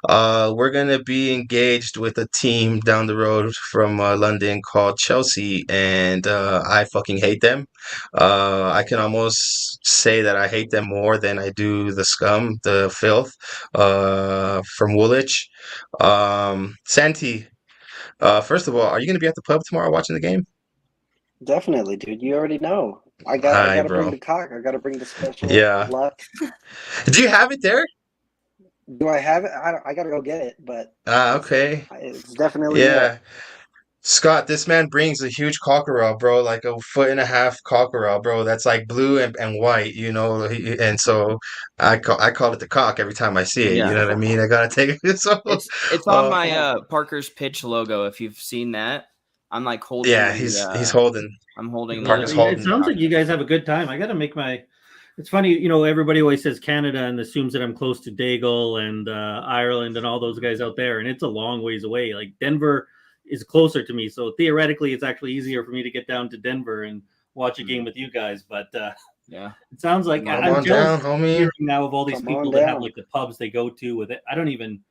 we're gonna be engaged with a team down the road from London called Chelsea, and I fucking hate them. I can almost say that I hate them more than I do the scum, the filth, from Woolwich. Santi, first of all, are you gonna be at the pub tomorrow watching the game? Definitely, dude. You already know. I Aye, gotta bro. bring the cock. I gotta bring the special Yeah. luck. Do you have it there? Do I have it? I gotta go get it, but Okay. it's definitely Yeah. there. Scott, this man brings a huge cockerel, bro, like a 1.5 foot cockerel, bro. That's like blue and white, and so I call it the cock every time I see it. Yeah. You know what I mean? I gotta take it. So It's on uh, my Parker's Pitch logo. If you've seen that, I'm like holding. yeah, the, he's holding. I'm holding. Parker's the, holding. It sounds like you guys have a good time. I got to make my. It's funny, everybody always says Canada and assumes that I'm close to Dagle and Ireland and all those guys out there, and it's a long ways away. Like Denver is closer to me, so theoretically, it's actually easier for me to get down to Denver and watch a game with you guys. But Yeah. it sounds like Come I'm on jealous down, homie. hearing now of all these Come people on that have down. like the pubs they go to with it. I don't even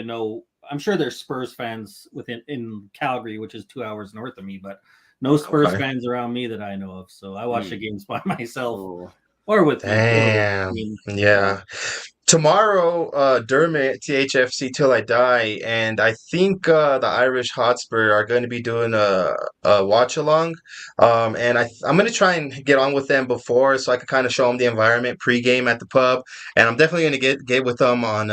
know. I'm sure there's Spurs fans in Calgary, which is 2 hours north of me, but no Spurs Okay. fans around me that I know of. So I watch the games by myself Oh. or with Damn. me. Yeah. tomorrow, Dermot THFC Till I Die, and I think the Irish Hotspur are going to be doing a watch along. And I'm going to try and get on with them before, so I could kind of show them the environment pregame at the pub, and I'm definitely going to get with them on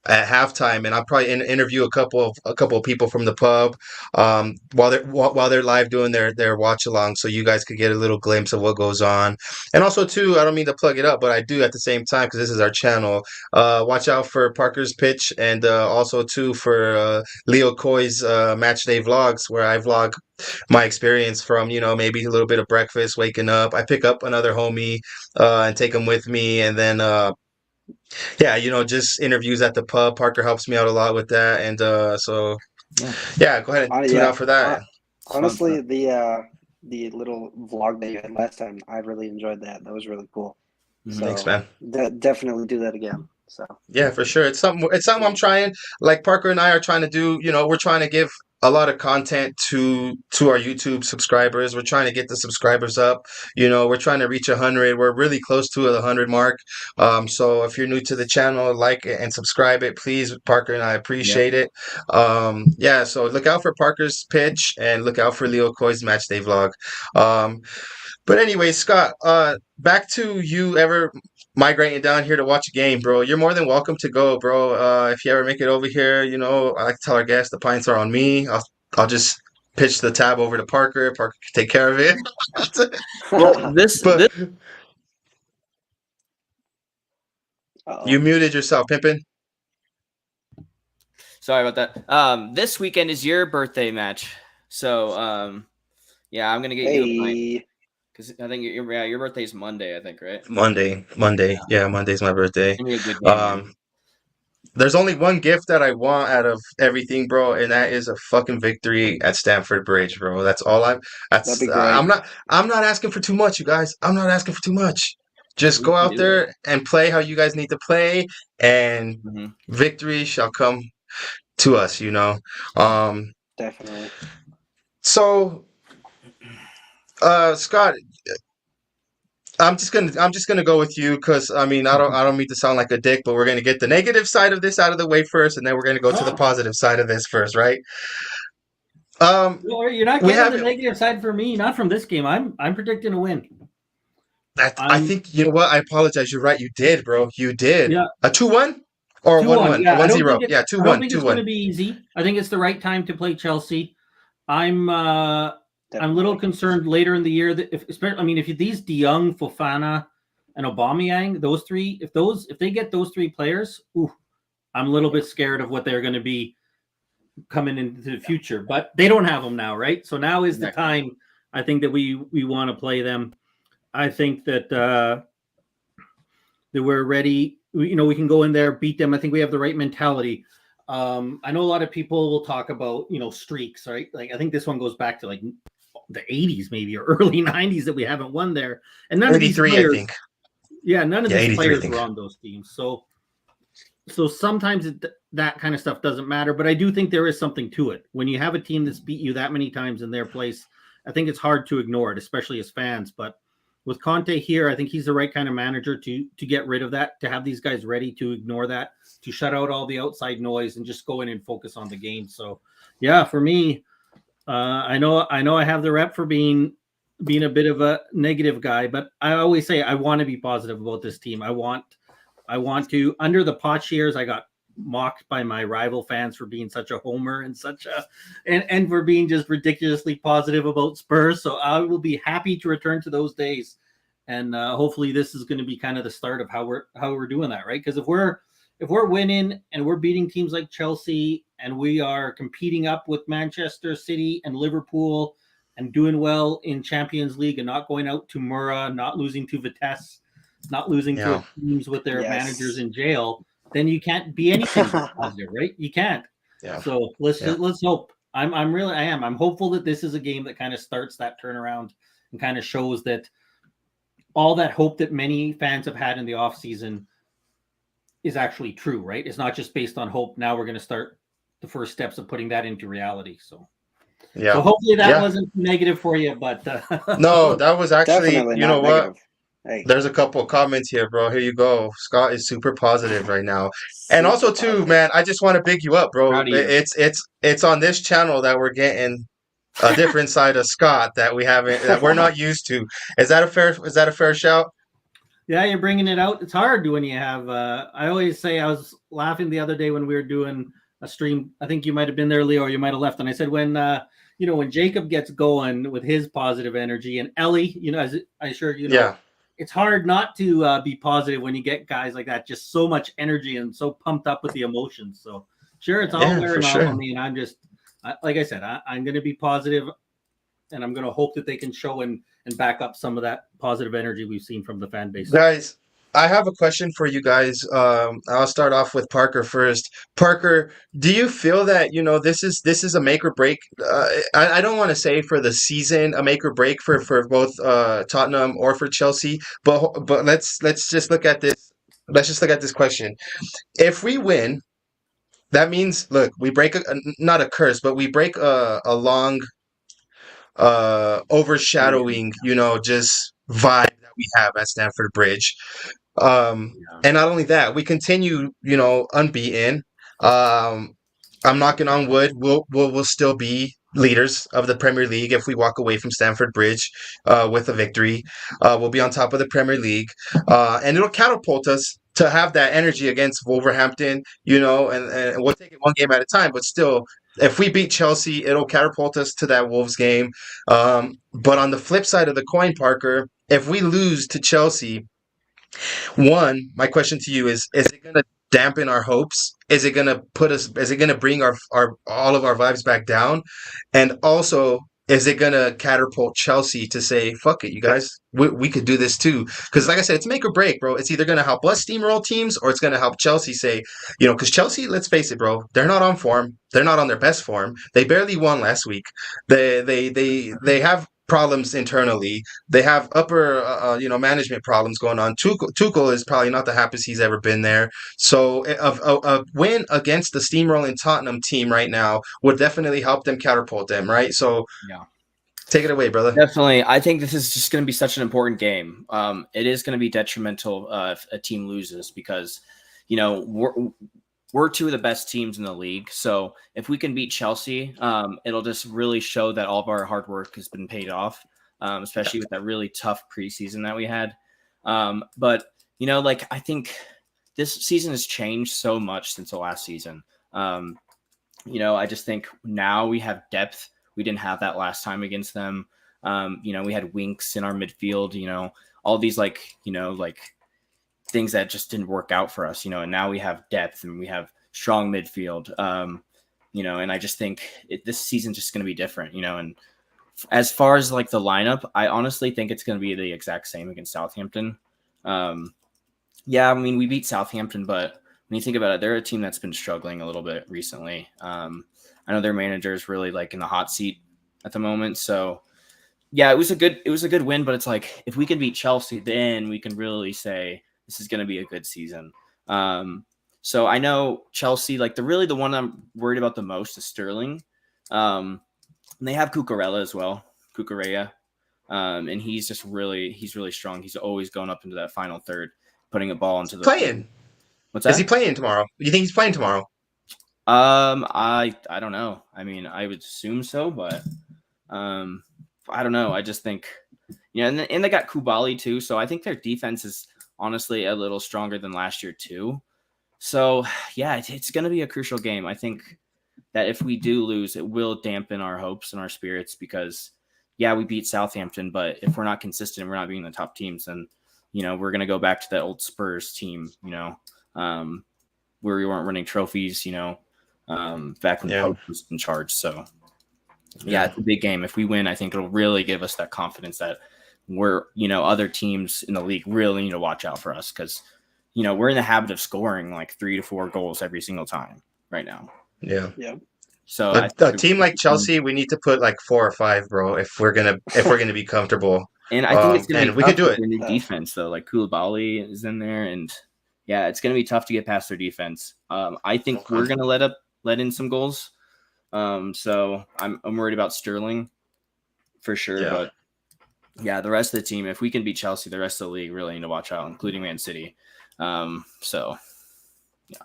at halftime, and I'll probably interview a couple of people from the pub while they're live doing their watch along, so you guys could get a little glimpse of what goes on. And also, too, I don't mean to plug it up, but I do at the same time because this is our channel. Watch out for Parker's pitch, and also too for Leo Coy's match day vlogs, where I vlog my experience from maybe a little bit of breakfast, waking up. I pick up another homie and take him with me, and then. Yeah, just interviews at the pub. Parker helps me out a lot with that, and so yeah, go ahead and tune out for that. Honestly, the little vlog that you had last time, I really enjoyed that. That was really cool. So Thanks, man. Definitely do that again. So yeah, for sure. It's something I'm trying. Like Parker and I are trying to do. We're trying to give a lot of content to our YouTube subscribers. We're trying to get the subscribers up. We're trying to reach 100. We're really close to the 100 mark. So if you're new to the channel, like it and subscribe it, please. Parker and I appreciate it. Yeah. So look out for Parker's pitch and look out for Leo Coy's match day vlog. But anyway, Scott, back to you ever migrating down here to watch a game, bro. You're more than welcome to go, bro. If you ever make it over here, I like to tell our guests the pints are on me. I'll just pitch the tab over to Parker. Parker can take care of it. Well, this you muted yourself, Pimpin'. Sorry about that. This weekend is your birthday match, so yeah, I'm gonna get you a pint. Because I think your birthday is Monday, I think, right? Monday. Yeah, Monday's my birthday. It's gonna be a good game, there's only one gift that I want out of everything, bro, and that is a fucking victory at Stamford Bridge, bro. That's all That'd be great. I'm not asking for too much, you guys. I'm not asking for too much. Just go out there and play how you guys need to play, and victory shall come to us, Definitely. So Scott, I'm just gonna go with you because I don't mean to sound like a dick, but we're gonna get the negative side of this out of the way first, and then we're gonna go to the positive side of this first, right? Well, you're not getting the negative side for me, not from this game. I'm predicting a win. I think you know what? I apologize. You're right. You did, bro. You did. Yeah. A 2-1 or 1-1. Yeah, 1-0. Yeah, 2-1. I don't think it's going to be easy. I think it's the right time to play Chelsea. I'm a little concerned later in the year that if these De Jong, Fofana, and Aubameyang, those three, if they get those three players, I'm a little bit scared of what they're going to be coming into the future. But they don't have them now, right? So now is the time. I think that we want to play them. I think that we're ready. We can go in there, beat them. I think we have the right mentality. I know a lot of people will talk about streaks, right? Like I think this one goes back to like the 80s maybe or early 90s that we haven't won there, and none of these players, I think. Yeah, none of these players were on those teams. So sometimes that kind of stuff doesn't matter, but I do think there is something to it. When you have a team that's beat you that many times in their place, I think it's hard to ignore it, especially as fans. But with Conte here, I think he's the right kind of manager to get rid of that, to have these guys ready to ignore that, to shut out all the outside noise and just go in and focus on the game. So, yeah, for me, I know I have the rep for being a bit of a negative guy, but I always say I want to be positive about this team. I want to. Under the Poch years, I got mocked by my rival fans for being such a homer and and for being just ridiculously positive about Spurs. So I will be happy to return to those days, and hopefully this is going to be kind of the start of how we're doing that, right? Because if we're winning and we're beating teams like Chelsea and we are competing up with Manchester City and Liverpool and doing well in Champions League and not going out to Mura, not losing to Vitesse, not losing to teams with their managers in jail, then you can't be anything positive, right? You can't. Yeah. So let's hope. I'm hopeful that this is a game that kind of starts that turnaround and kind of shows that all that hope that many fans have had in the offseason is actually true, right? It's not just based on hope. Now we're going to start the first steps of putting that into reality. So hopefully that wasn't negative for you, but no, that was actually, you know what? Hey, There's a couple of comments here, bro. Here you go. Scott is super positive right now. And super also too, positive. man, I just want to big you up, bro. Proud of you. It's on this channel that we're getting a different side of Scott that we're not used to. Is that a fair shout? Yeah, you're bringing it out. It's hard when you have. I always say I was laughing the other day when we were doing a stream. I think you might have been there, Leo, or you might have left. And I said when when Jacob gets going with his positive energy, and Ellie, as I sure Yeah. it's hard not to be positive when you get guys like that, just so much energy and so pumped up with the emotions. So sure, it's all Yeah, for wearing off sure. on me, and I'm just like I said, I'm going to be positive, and I'm going to hope that they can show and back up some of that positive energy we've seen from the fan base. Guys, I have a question for you guys. I'll start off with Parker first. Parker, do you feel that, this is a make or break? I don't want to say for the season a make or break for both Tottenham or for Chelsea, but let's just look at this. Let's just look at this question. If we win, that means, look, we break not a curse, but we break a long overshadowing, just vibe that we have at Stamford Bridge. Yeah. And not only that, we continue, unbeaten. I'm knocking on wood. We'll still be leaders of the Premier League if we walk away from Stamford Bridge with a victory. We'll be on top of the Premier League, and it'll catapult us to have that energy against Wolverhampton. And we'll take it one game at a time, but still. If we beat Chelsea, it'll catapult us to that Wolves game. But on the flip side of the coin, Parker, if we lose to Chelsea, one, my question to you is it going to dampen our hopes? Is it going to bring our all of our vibes back down? And also, is it going to catapult Chelsea to say, fuck it, you guys, we could do this too? Because like I said, it's make or break, bro. It's either going to help us steamroll teams or it's going to help Chelsea say, because Chelsea, let's face it, bro, they're not on form. They're not on their best form. They barely won last week. They have problems internally. They have upper, management problems going on. Tuchel is probably not the happiest he's ever been there. So a win against the steamrolling Tottenham team right now would definitely help them catapult them, right? So Yeah. Take it away, brother. Definitely. I think this is just going to be such an important game. It is going to be detrimental if a team loses because, we're two of the best teams in the league. So if we can beat Chelsea, it'll just really show that all of our hard work has been paid off, especially with that really tough preseason that we had. But I think this season has changed so much since the last season. I just think now we have depth. We didn't have that last time against them. We had Winks in our midfield, all these things that just didn't work out for us, and now we have depth and we have strong midfield, and I just think this season's just going to be different, and as far as the lineup, I honestly think it's going to be the exact same against Southampton. We beat Southampton, but when you think about it, they're a team that's been struggling a little bit recently. I know their manager is really in the hot seat at the moment. So yeah, it was a good win, but it's if we can beat Chelsea, then we can really say this is going to be a good season. So I know Chelsea, the one I'm worried about the most is Sterling. And they have Cucurella as well, Cucurella. And he's really strong. He's always going up into that final third, putting a ball into the playing. What's that? Is he playing tomorrow? You think he's playing tomorrow? I don't know. I mean, I would assume so, but I don't know. I just think, and they got Koulibaly too, so I think their defense is honestly a little stronger than last year too. So yeah, it's going to be a crucial game. I think that if we do lose, it will dampen our hopes and our spirits because we beat Southampton, but if we're not consistent, we're not being the top teams, then we're going to go back to that old Spurs team, where we weren't winning trophies, back when the coach was in charge. So it's a big game. If we win, I think it'll really give us that confidence that we're, other teams in the league really need to watch out for us because, we're in the habit of scoring 3 to 4 goals every single time right now. Yeah. Yeah. So a team like Chelsea, we need to put 4 or 5, bro, if we're gonna be comfortable. And I think it's gonna be we could do it. In the defense though, Koulibaly is in there, and it's gonna be tough to get past their defense. I think we're gonna let in some goals. So I'm worried about Sterling for sure, but yeah, the rest of the team, if we can beat Chelsea, the rest of the league really need to watch out, including Man City. So yeah.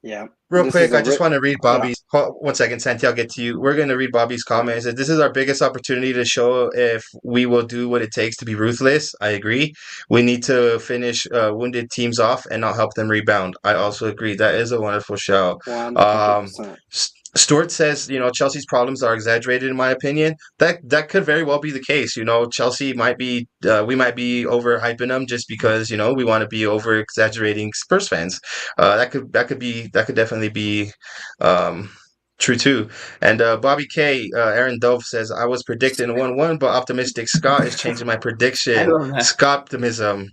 Yeah. Real This quick, is a I just want to read yeah. Bobby's. 1 second, Santi, I'll get to you. We're going to read Bobby's comments. This is our biggest opportunity to show if we will do what it takes to be ruthless. I agree. We need to finish wounded teams off and not help them rebound. I also agree. That is a wonderful show. 100%. Stuart says, Chelsea's problems are exaggerated in my opinion. That could very well be the case. Chelsea might be, we might be overhyping them just because we want to be over exaggerating Spurs fans. That could definitely be true too. And Bobby K, Aaron Dove says I was predicting 1-1, but optimistic Scott is changing my I prediction. love that. Scoptimism.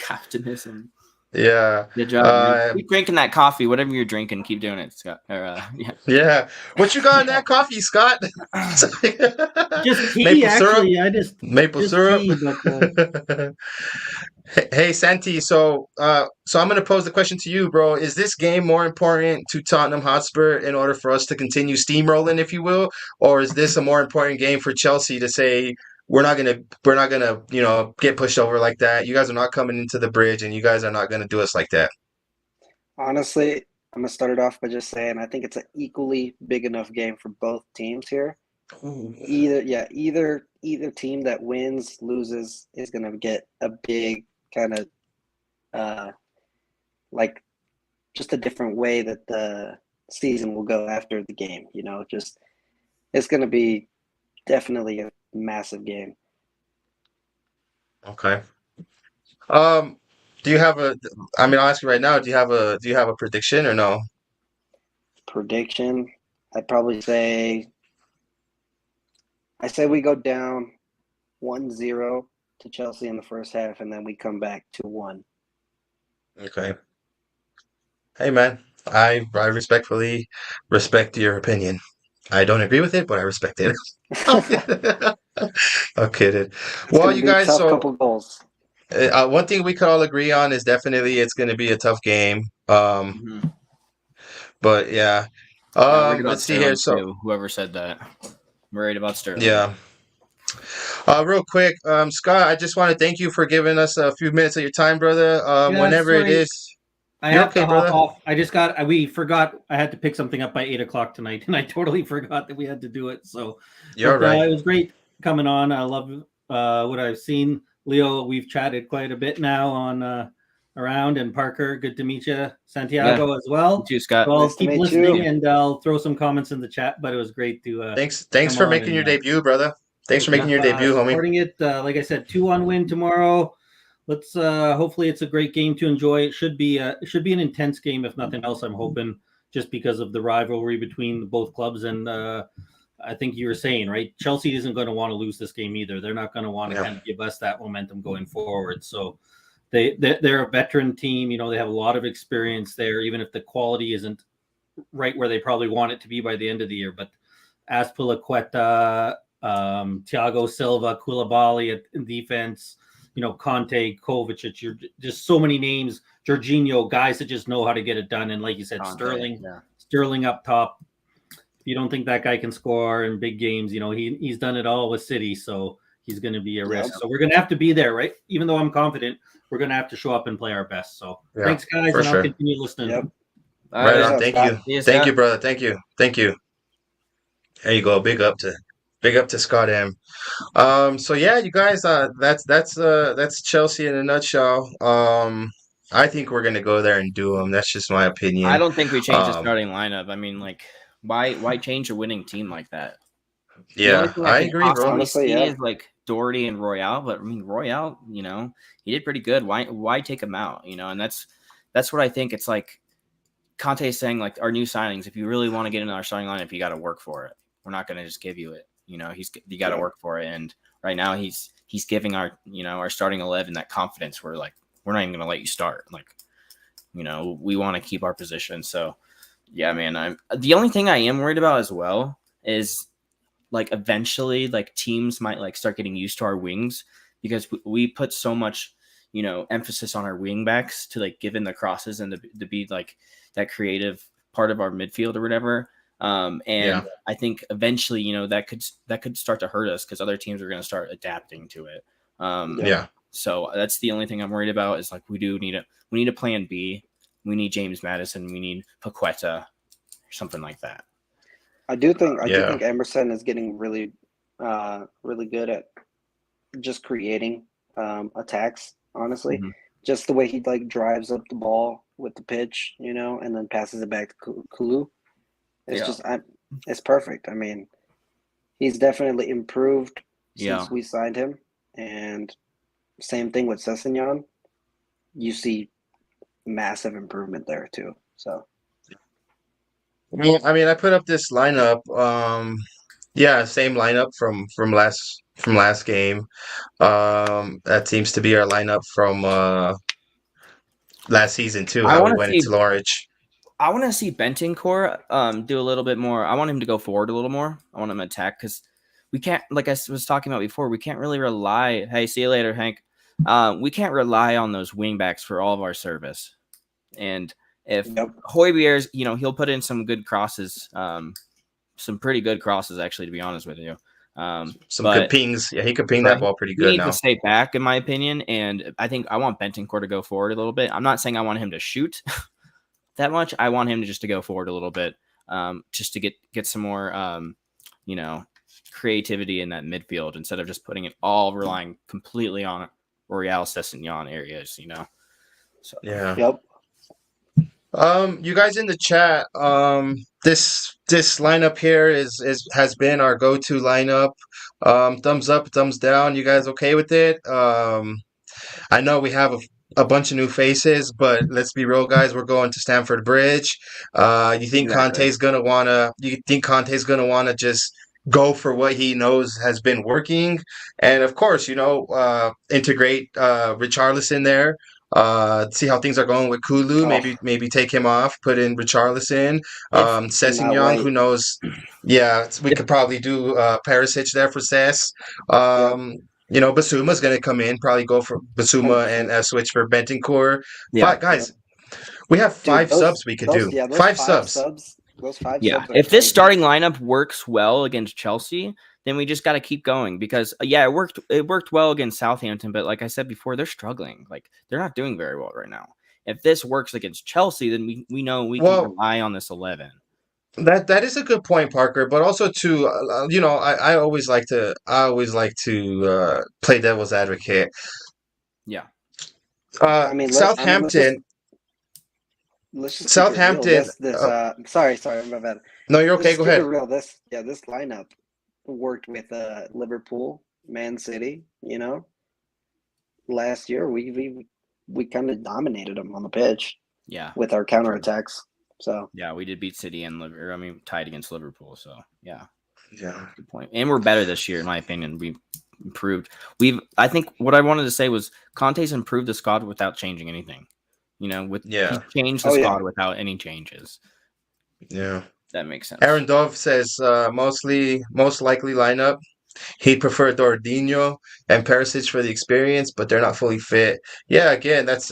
Optimism. Yeah. Good job, man. Keep drinking that coffee. Whatever you're drinking, keep doing it, Scott. Yeah. Yeah. What you got in that coffee, Scott? Just tea, Maple actually. syrup? Maple syrup? Tea, but, Hey, Santi. So I'm going to pose the question to you, bro. Is this game more important to Tottenham Hotspur in order for us to continue steamrolling, if you will, or is this a more important game for Chelsea to say we're not gonna get pushed over like that? You guys are not coming into the bridge, and you guys are not gonna do us like that. Honestly, I'm gonna start it off by just saying I think it's an equally big enough game for both teams here. Either team that wins, loses is gonna get a big kind of like just a different way that the season will go after the game. Just it's gonna be definitely a massive game. Okay. Do you have I'll ask you right now, do you have a prediction or no? Prediction, I'd probably say we go down 1-0 to Chelsea in the first half, and then we come back 2-1. Okay. Hey, man, I respectfully respect your opinion. I don't agree with it, but I respect it. I'm kidding. It's Well, gonna you be a guys, tough so couple goals. one thing we could all agree on is definitely it's going to be a tough game. Mhm. But yeah. I'm worried about Let's see here. Sterling, So too. Whoever said that. I'm worried about Sterling. yeah. Real quick, Scott, I just want to thank you for giving us a few minutes of your time, brother. Yeah, Whenever it sorry. is, I you're have okay, to brother. hop off. We forgot I had to pick something up by 8 o'clock tonight, and I totally forgot that we had to do it. So You're but, right. it was great coming on. I love what I've seen. Leo, we've chatted quite a bit now on around, and Parker, good to meet you. Santiago as well. You too, Scott. So I'll Nice to keep meet listening, you. and I'll throw some comments in the chat. But it was great to Thanks come for on making and, your debut, brother. Thanks for making your debut, homie. supporting it. Like I said, 2-1 win tomorrow. Let's hopefully it's a great game to enjoy. It should be an intense game, if nothing else. I'm hoping, just because of the rivalry between both clubs, and I think you were saying, right, Chelsea isn't going to want to lose this game either. They're not going to want to kind of give us that momentum going forward. So they're a veteran team. They have a lot of experience there, even if the quality isn't right where they probably want it to be by the end of the year. But Azpilicueta, Thiago Silva, Koulibaly in defense, Conte, Kovacic, you're just so many names. Jorginho, guys that just know how to get it done. And like you said, Conte, Sterling up top. If you don't think that guy can score in big games, he's done it all with City, so he's going to be a risk. So we're going to have to be there, right? Even though I'm confident, we're going to have to show up and play our best. So thanks, guys, and I'll continue listening. Yep. Right on. Thank you. Thank you, brother. Thank you. There you go. Big up to Scott M. So yeah, you guys, that's Chelsea in a nutshell. I think we're gonna go there and do them. That's just my opinion. I don't think we change the starting lineup. I mean, like, why change a winning team like that? Yeah, I agree, bro. Honestly, is like Doherty and Royale, but I mean, Royale, he did pretty good. Why take him out? And that's what I think. It's like Conte is saying, like, our new signings. If you really want to get into our starting lineup, you got to work for it. We're not going to just give you it. You got to work for it. And right now he's giving our starting 11 that confidence. We're like, we're not even going to let you start. Like, we want to keep our position. So yeah, man, the only thing I am worried about as well is, like, eventually, like, teams might, like, start getting used to our wings, because we put so much, emphasis on our wing backs to, like, give in the crosses and to be like that creative part of our midfield or whatever. I think eventually, that could start to hurt us, because other teams are going to start adapting to it. Yeah. So that's the only thing I'm worried about is like we need a plan B. We need James Madison. We need Paqueta or something like that. I do think Yeah. Emerson is getting really good at just creating attacks. Honestly, Mhm. just the way he like drives up the ball with the pitch, and then passes it back to Kulu. It's Yeah. just it's perfect. I mean, he's definitely improved Yeah. since we signed him, and same thing with Sessegnon. You see massive improvement there too. So Well, I mean, I put up this lineup. Yeah, same lineup from last game. That seems to be our lineup from last season too. I How we want to went see into Norwich. Bentancur do a little bit more. I want him to go forward a little more. I want him to attack because we can't, like I was talking about before, we can't really rely. Hey, see you later, Hank. We can't rely on those wingbacks for all of our service. And if Højbjerg's, he'll put in some good crosses, some pretty good crosses, actually, to be honest with you. Some good pings. Yeah, he could ping that ball pretty He good needs now. to stay back, in my opinion. And I think I want Bentancur to go forward a little bit. I'm not saying I want him to shoot that much. I want him to go forward a little bit, just to get some more, creativity in that midfield instead of just putting it all relying completely on Royal Sessegnon areas. So Yeah. Yep. You guys in the chat, this lineup here has been our go-to lineup. Thumbs up, thumbs down. You guys okay with it? I know we have a bunch of new faces, but let's be real, guys. We're going to Stamford Bridge. You think Conte's gonna wanna just go for what he knows has been working, and of course, integrate Richarlison there. See how things are going with Kulu. Maybe take him off, put in Richarlison. Sessegnon, who knows? Yeah, we could probably do Perisic there for Sess. Basuma's going to come in, probably go for Basuma and switch for Bentancur. Yeah. But guys, we have five subs we could do. Yeah, those five subs. Those five Yeah. subs. If this starting lineup works well against Chelsea, then we just got to keep going because it worked well against Southampton, but like I said before, they're struggling. Like they're not doing very well right now. If this works against Chelsea, then we know we can rely on this 11. That is a good point, Parker. But also too, I always like to play devil's advocate. Yeah. Southampton. Let's just Southampton. Sorry, my bad. No, you're okay. Go ahead. Real. This lineup worked with Liverpool, Man City. Last year we kind of dominated them on the pitch. Yeah. With our counterattacks. So yeah, we did beat City and tied against Liverpool. So yeah, good point. And we're better this year, in my opinion. We've improved. I think what I wanted to say was Conte's improved the squad without changing anything. He changed the squad without any changes. Yeah, that makes sense. Aaron Dove says most likely lineup. He'd prefer Dordinho and Perisic for the experience, but they're not fully fit. Yeah, again, that's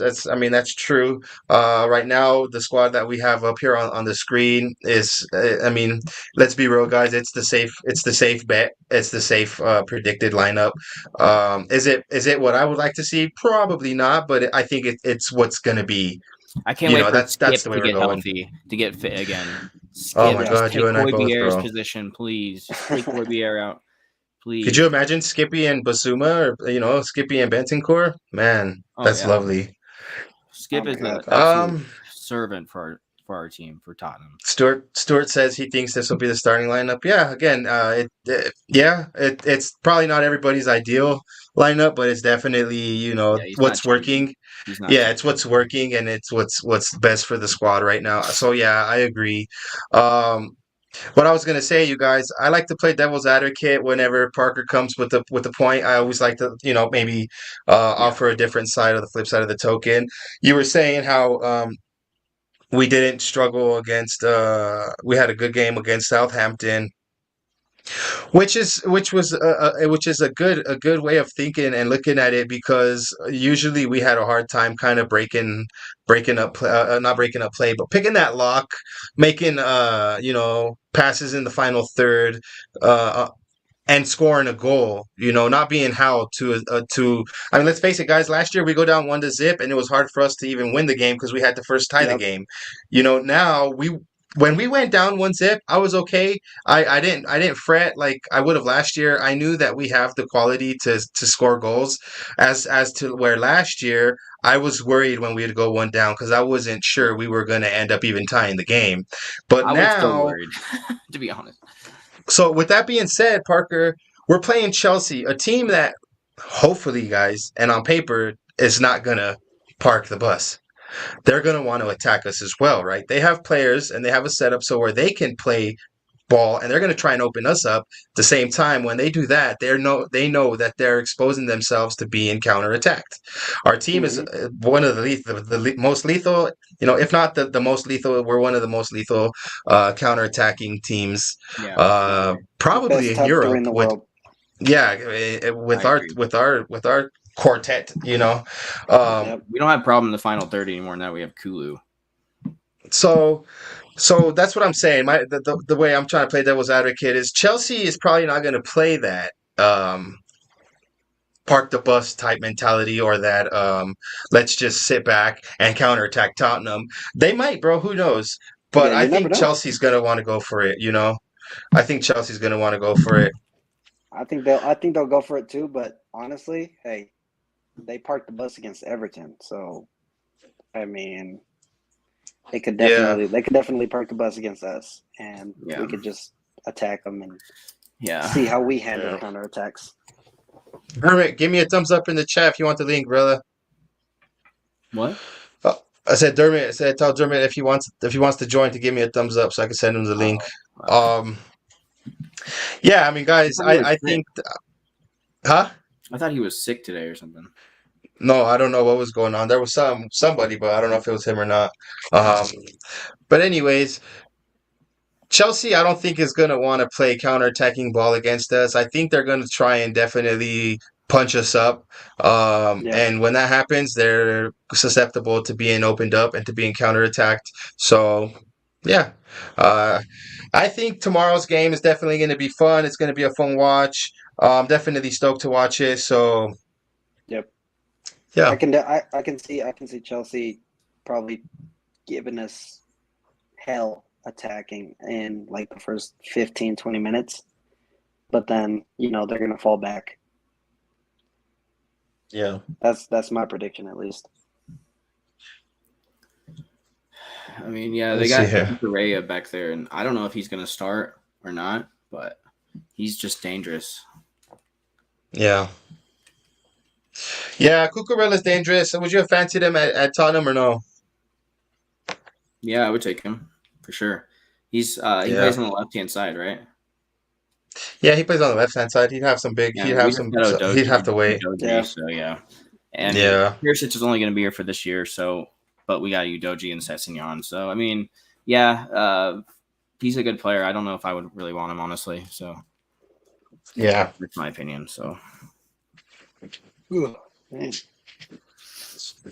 true. Right now, the squad that we have up here on the screen is, let's be real, guys. It's the safe bet. It's the safe predicted lineup. Is it what I would like to see? Probably not, but I think it's what's gonna be. I can't wait for that's the way to we're get going. healthy, to get fit again. Skip, oh my God, you and I both, bro. Position, please. Just take Højbjerg out. Please. Could you imagine Skippy and Basuma, or Skippy and Bentancur? Man, that's lovely. Skip is an servant for our team, for Tottenham. Stuart says he thinks this will be the starting lineup. Yeah, again, it's probably not everybody's ideal lineup, but it's definitely what's working. Yeah, it's what's working, and it's what's best for the squad right now. So yeah, I agree. What I was gonna say, you guys, I like to play devil's advocate whenever Parker comes with the point. I always like to, maybe offer a different side of the flip side of the token. You were saying how we didn't struggle against. We had a good game against Southampton, which is a good way of thinking and looking at it, because usually we had a hard time kind of breaking up not breaking up play, but picking that lock, making passes in the final third and scoring a goal, not being held to. I mean, let's face it, guys. Last year we go down 1-0, and it was hard for us to even win the game because we had to first tie the Yep. game. Now when we went down 1-0, I was okay. I didn't fret like I would have last year. I knew that we have the quality to score goals, as to where last year I was worried when we'd go one down because I wasn't sure we were going to end up even tying the game. But I was still now. worried, to be honest. So with that being said, Parker, we're playing Chelsea, a team that hopefully, guys, and on paper is not gonna park the bus. They're gonna want to attack us as well, right? They have players and they have a setup so where they can play ball and they're going to try and open us up. At the same time, when they do that, they know that they're exposing themselves to being counterattacked. Our team is one of the most lethal, if not the most lethal. We're one of the most lethal counterattacking teams, Yeah. probably Best in tester Europe. in the world. With I our agree. with our quartet, Yep. We don't have problem in the final 30 anymore now we have Kulu. So that's what I'm saying. The way I'm trying to play devil's advocate is Chelsea is probably not going to play that park the bus type mentality or that let's just sit back and counterattack Tottenham. They might, bro. Who knows? But Yeah, I you never think know. Chelsea's going to want to go for it. I think Chelsea's going to want to go for it. I think they'll go for it too. But honestly, hey, they parked the bus against Everton, so I mean, they could definitely park the bus against us, and Yeah. we could just attack them and Yeah. see how we handle Yeah. counterattacks. Hermit, give me a thumbs up in the chat if you want the link, brother. What? I said Dermot. I said tell Dermot if he wants to join to give me a thumbs up so I can send him the link. Wow. Yeah, I mean, guys, I thought he was I sick. think, huh? I thought he was sick today or something. No, I don't know what was going on. There was somebody, but I don't know if it was him or not. But anyways, Chelsea, I don't think is going to want to play counterattacking ball against us. I think they're going to try and definitely punch us up. And when that happens, they're susceptible to being opened up and to being counterattacked. So, yeah. I think tomorrow's game is definitely going to be fun. It's going to be a fun watch. I'm definitely stoked to watch it. So, Yep. yeah. I can see Chelsea probably giving us hell attacking in like the first 15, 20 minutes. But then, they're going to fall back. Yeah. That's my prediction, at least. I mean, yeah, Let's they see got here. Correa back there, and I don't know if he's going to start or not, but he's just dangerous. Yeah. Yeah, Cucurella's dangerous. Would you have fancied him at Tottenham or no? Yeah, I would take him for sure. He plays on the left-hand side, right? Yeah, he plays on the left-hand side. He'd have some big. Yeah, He'd we have just some. got Udogie, He'd have to wait. Yeah. So yeah, and Yeah. Perisic is only going to be here for this year, but we got Udogie and Sessegnon. So I mean, yeah, he's a good player. I don't know if I would really want him honestly. So Yeah. that's my opinion. So Man.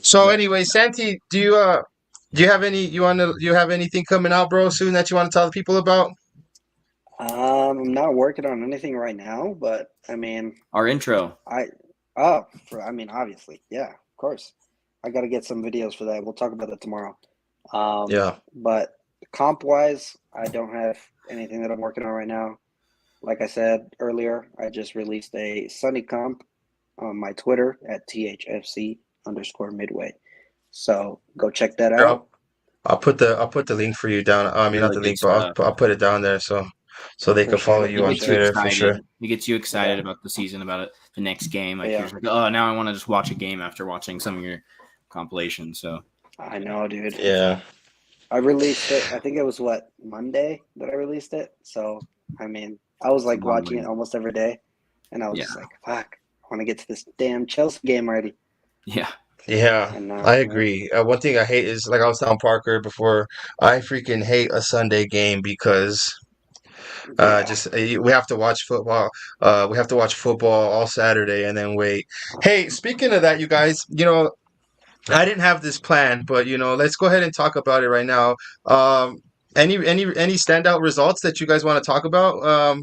So anyway, Santi, do you have anything coming out, bro, soon that you want to tell the people about? I'm not working on anything right now, but I mean, our intro. obviously, yeah, of course. I got to get some videos for that. We'll talk about that tomorrow. Yeah. But comp wise, I don't have anything that I'm working on right now. Like I said earlier, I just released a Sunny comp on my Twitter at THFC_midway. So go check that out. I'll put the link for you down. I mean, not the link, but I'll put it down there so they can follow you on Twitter for sure. It gets you excited about the season, about the next game. Like Yeah. you're like, oh, now I want to just watch a game after watching some of your compilations. So I know, dude. Yeah. I released it. I think it was Monday that I released it. So I mean, I was like watching it almost every day, and I was just like, "Fuck, I want to get to this damn Chelsea game already." yeah, Yeah, And, I agree. One thing I hate is, like I was telling Parker before, I freaking hate a Sunday game because we have to watch football. We have to watch football all Saturday and then wait. Hey, speaking of that, you guys, I didn't have this plan, but let's go ahead and talk about it right now. Any standout results that you guys want to talk about?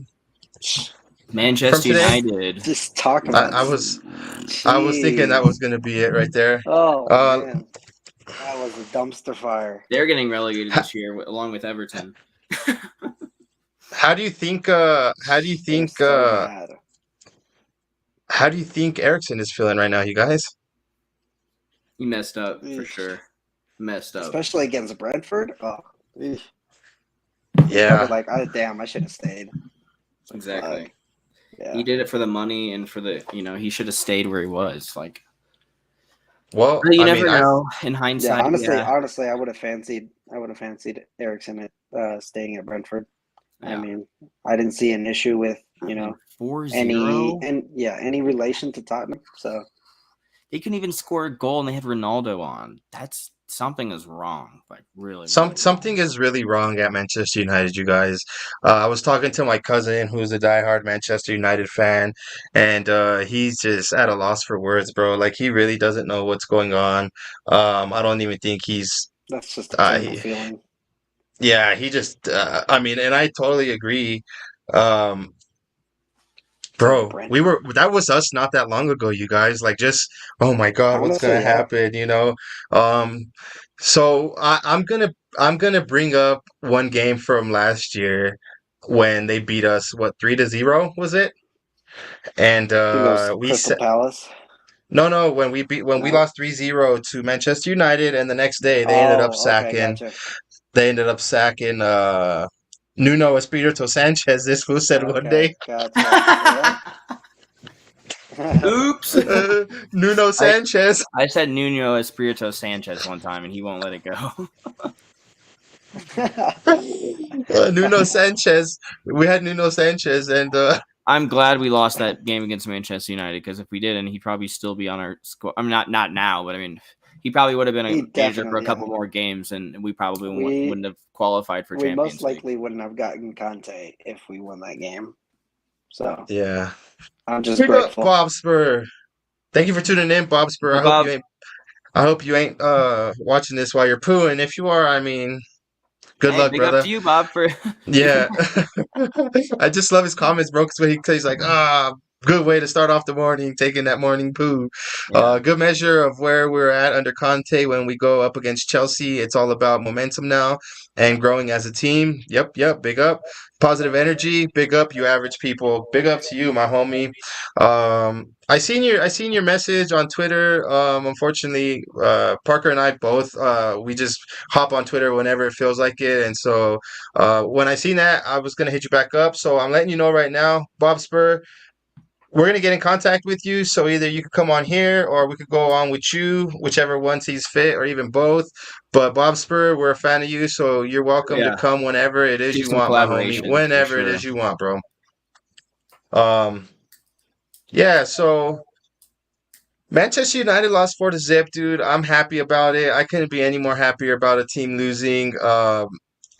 Manchester today? United. Just talk about I was thinking that was gonna be it right there. Oh Uh, man, that was a dumpster fire. They're getting relegated this year along with Everton. how do you think? They're so bad. How do you think Ericsson is feeling right now, you guys? He messed up for Eesh. sure. Messed up. Especially against Brentford. Oh, eesh. Yeah. Probably like, damn, I should have stayed. Exactly. Yeah. He did it for the money and for the, he should have stayed where he was. Like, Well, but you I never mean, know. In hindsight, Yeah, honestly, I would have fancied Ericsson at staying at Brentford. Yeah. I mean, I didn't see an issue with 4-0. any relation to Tottenham. So They couldn't even score a goal and they had Ronaldo on. That's something is wrong. Like really, something is really wrong at Manchester United, you guys. I was talking to my cousin who's a diehard Manchester United fan, and he's just at a loss for words, bro. Like he really doesn't know what's going on. I don't even think he's that's just a terrible he, feeling. yeah, he just I mean, and I totally agree. Um Bro, that was us not that long ago, you guys. Like just oh my God, what's Honestly, gonna yeah. happen, you know? So I'm gonna bring up one game from last year when they beat us, what, 3-0, was it? And I think it was we Crystal said Palace. no, when we No? lost 3-0 to Manchester United, and the next day Okay, gotcha. they ended up sacking Nuno Espirito Sanchez. This fool said one day. Gotcha. Oops. Nuno Sanchez. I said Nuno Espirito Sanchez one time, and he won't let it go. Nuno Sanchez. We had Nuno Sanchez, and I'm glad we lost that game against Manchester United because if we didn't, he'd probably still be on our squad. I mean, not now, but I mean, he probably would have been a manager for a couple more games, and we probably wouldn't have qualified for Champions League. We most likely League. wouldn't have gotten Conte if we won that game. So yeah, I'm just grateful. Bob Spur. Thank you for tuning in, Bob Spur. I hope you ain't watching this while you're pooing. If you are, I mean, good luck, big brother. Up to you, Bob. Yeah, I just love his comments, bro. Because he's like, good way to start off the morning, taking that morning poo. Yeah. Good measure of where we're at under Conte when we go up against Chelsea. It's all about momentum now and growing as a team. Yep. Big up. Positive energy. Big up, you average people. Big up to you, my homie. I seen your message on Twitter. Unfortunately, Parker and I both we just hop on Twitter whenever it feels like it, and so when I seen that, I was gonna hit you back up. So I'm letting you know right now, Bob Spur. We're going to get in contact with you, so either you could come on here or we could go on with you, whichever one sees fit, or even both. But Bob Spur, we're a fan of you, so you're welcome to come whenever it is you want, my homie. Whenever it is you want, bro. Yeah, so Manchester United lost 4-0, dude. I'm happy about it. I couldn't be any more happier about a team losing.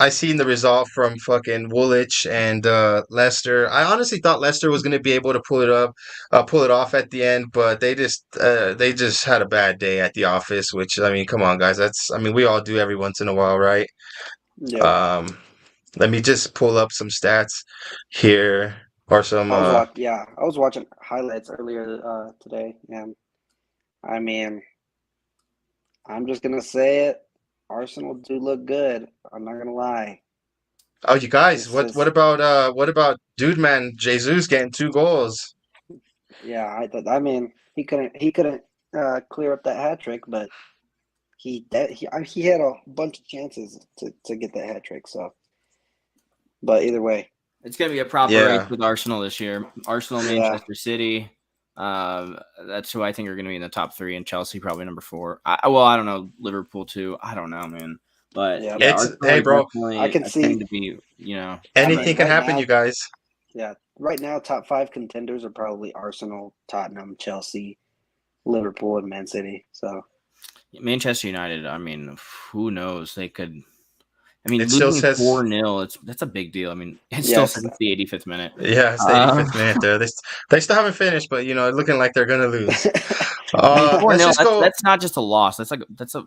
I seen the result from fucking Woolwich and Leicester. I honestly thought Leicester was going to be able to pull it off at the end, but they just had a bad day at the office. Which, I mean, come on, guys. We all do every once in a while, right? Yeah. Let me just pull up some stats here or some. I was watching highlights earlier today, and I mean, I'm just gonna say it. Arsenal do look good. I'm not gonna lie. Oh, you guys, what about dude man Jesus getting 2 goals? Yeah, I mean he couldn't clear up that hat trick, but he had a bunch of chances to get that hat trick. So, but either way, it's gonna be a proper race with Arsenal this year. Arsenal, Manchester City. That's who I think are going to be in the top 3, and Chelsea probably number 4. I don't know, Liverpool too. I don't know, man. But hey, bro, I can see to be, anything can happen, you guys. Yeah, right now, top 5 contenders are probably Arsenal, Tottenham, Chelsea, Liverpool, and Man City. So Manchester United. I mean, who knows? They could. I mean, it losing 4-0, that's a big deal. I mean, it's still since the 85th minute. Yeah, it's the 85th minute there. They still haven't finished, but looking like they're gonna lose. 4-0, that's not just a loss. That's a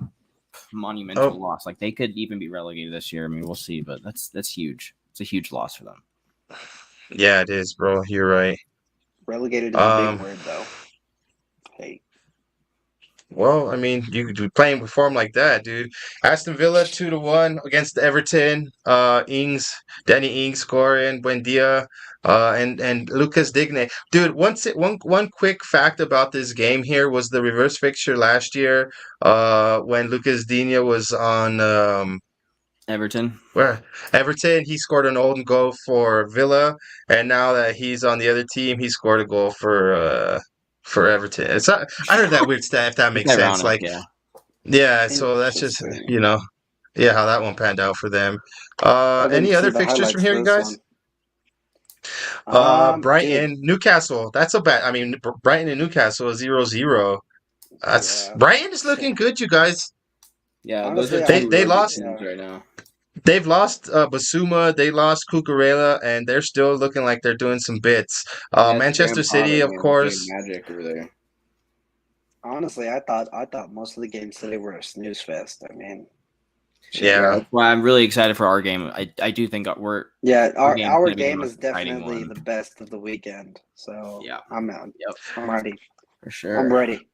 monumental loss. Like they could even be relegated this year. I mean, we'll see, but that's huge. It's a huge loss for them. Yeah, it is, bro. You're right. Relegated is a big Um, word, though. Hey, well, I mean, you could be playing with form like that, dude. Aston Villa 2-1 against Everton. Danny Ings scoring, Buendia, and Lucas Digne. Dude, one quick fact about this game here was the reverse fixture last year, when Lucas Digne was on Everton. where Everton, he scored an own goal for Villa, and now that he's on the other team, he scored a goal for Everton. It's not, I heard that weird stat, if that It's makes sense. ironic, Like, yeah. yeah, so that's just, interesting. you know, yeah, how that one panned out for them. I didn't Any see other the fixtures from highlights here, for you this guys? one. Dude, Brighton, Newcastle. That's a bad. I mean, Brighton and Newcastle is 0-0. That's yeah. Brighton is looking good, you guys. Yeah, those are Honestly, They two they really good lost. teams right now. They've lost Basuma, they lost Cucurella, and they're still looking like they're doing some bits. Yeah, it's Manchester Graham City, Potter, of man. He's doing course. magic over there. honestly, I thought most of the games today were a snooze fest. I mean, shit. Yeah, Yeah, that's why I'm really excited for our game. I do think we're Yeah, our game's our gonna be the game most is exciting definitely one. the best of the weekend. So Yeah. I'm out. Yep, I'm ready. for I'm sure. ready.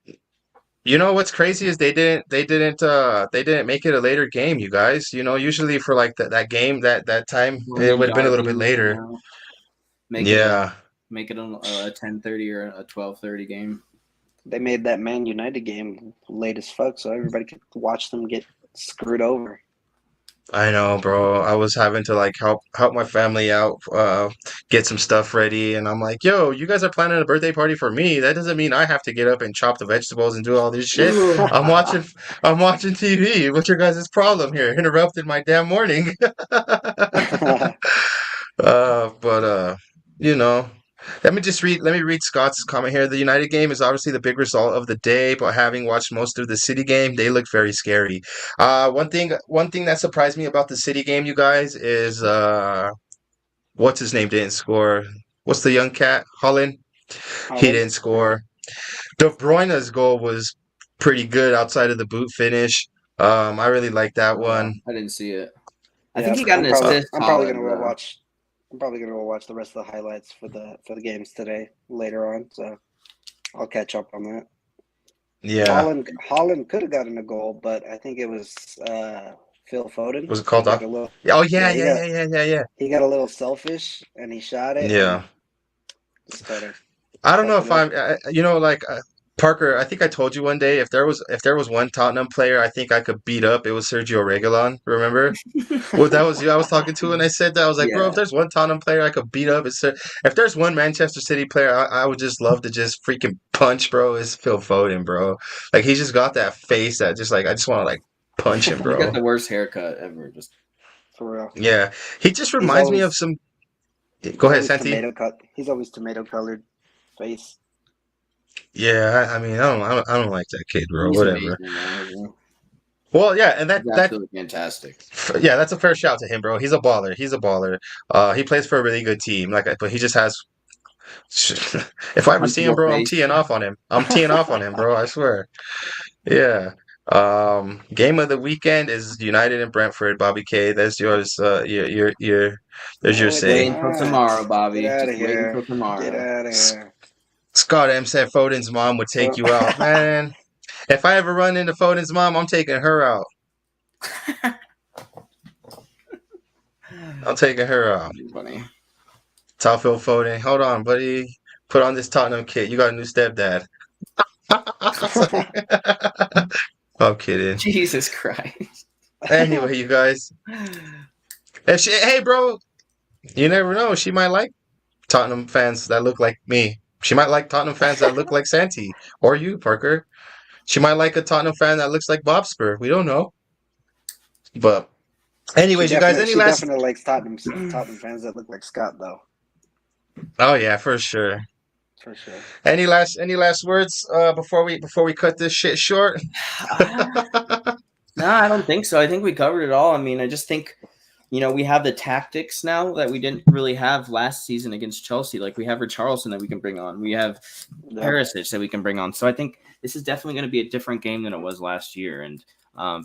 you know what's crazy is they didn't make it a later game, you guys. You know, usually for like that game that time One it then would have been a little bit Derby, later. make it Yeah, a 10:30 or a 12:30 game. They made that Man United game late as fuck, so everybody could watch them get screwed over. I know, bro. I was having to like help my family out, get some stuff ready, and I'm like, "Yo, you guys are planning a birthday party for me. That doesn't mean I have to get up and chop the vegetables and do all this shit. I'm watching, I'm watching TV. What's your guys' problem here? Interrupted my damn morning." But you know, let me read Scott's comment here. The United game is obviously the big result of the day, but having watched most of the City game, they look very scary. One thing that surprised me about the City game, you guys, is what's his name didn't score. What's the young cat? Holland? He Holland, didn't score. De Bruyne's goal was pretty good outside of the boot finish. I really like that one. I didn't see it. I yeah, think he got an assist. I'm probably Holland, gonna go though. watch. I'm probably gonna go watch the rest of the highlights for the games today later on. So I'll catch up on that. Yeah. Holland could have gotten a goal, but I think it was Phil Foden. Was it called He off? got a little, Oh yeah, yeah, yeah, yeah, yeah, yeah, yeah. he got a little selfish and he shot it and Yeah. just kind of I don't know fucked if it up. like Parker. I think I told you one day if there was one Tottenham player I think I could beat up, it was Sergio Reguilon. Remember? Well, that was you I was talking to, and I said that I was like, bro, Yeah. if there's one Tottenham player I could beat up, if there's one Manchester City player I would just love to just freaking punch, bro, is Phil Foden, bro. Like he just got that face that just like I just want to like punch him, He got bro. the worst haircut ever. Just For real. Yeah, he just He's reminds me of always some. he's Go ahead, always Santi. tomato cut. He's always tomato colored face. Yeah, I mean, I don't like that kid, bro. he's amazing, Whatever. man. Well, yeah, and He's absolutely fantastic. yeah, that's a fair shout to him, bro. He's a baller. He's a baller. He plays for a really good team. But he just has. If I ever see him, Punchable bro, I'm face. teeing off on him. I'm teeing off on him, bro. I swear. Yeah. Game of the weekend is United and Brentford. Bobby K, that's yours. There's your No, it's say. Wait until tomorrow, not. Bobby. Get out Just of wait until here. Get tomorrow. out of here. Scott M said Foden's mom would take So you out, man. If I ever run into Foden's mom, I'm taking her out. I'm taking her out. Funny. Top Phil Foden. Hold on, buddy. Put on this Tottenham kit. You got a new stepdad. I'm kidding. Jesus Christ. Anyway, you guys. Hey, bro, you never know. She might like Tottenham fans that look like me. She might like Tottenham fans that look like Santi or you, Parker. She might like a Tottenham fan that looks like Bob Spur. We don't know. But anyways, you guys, any she last? definitely likes Tottenham fans that look like Scott though, Oh yeah, for sure. for sure. Any last words before we cut this shit short? No, I don't think so. I think we covered it all. I mean, I just think, we have the tactics now that we didn't really have last season against Chelsea. Like we have Richarlison that we can bring on. We have Yeah. Perisic that we can bring on. So I think this is definitely going to be a different game than it was last year. And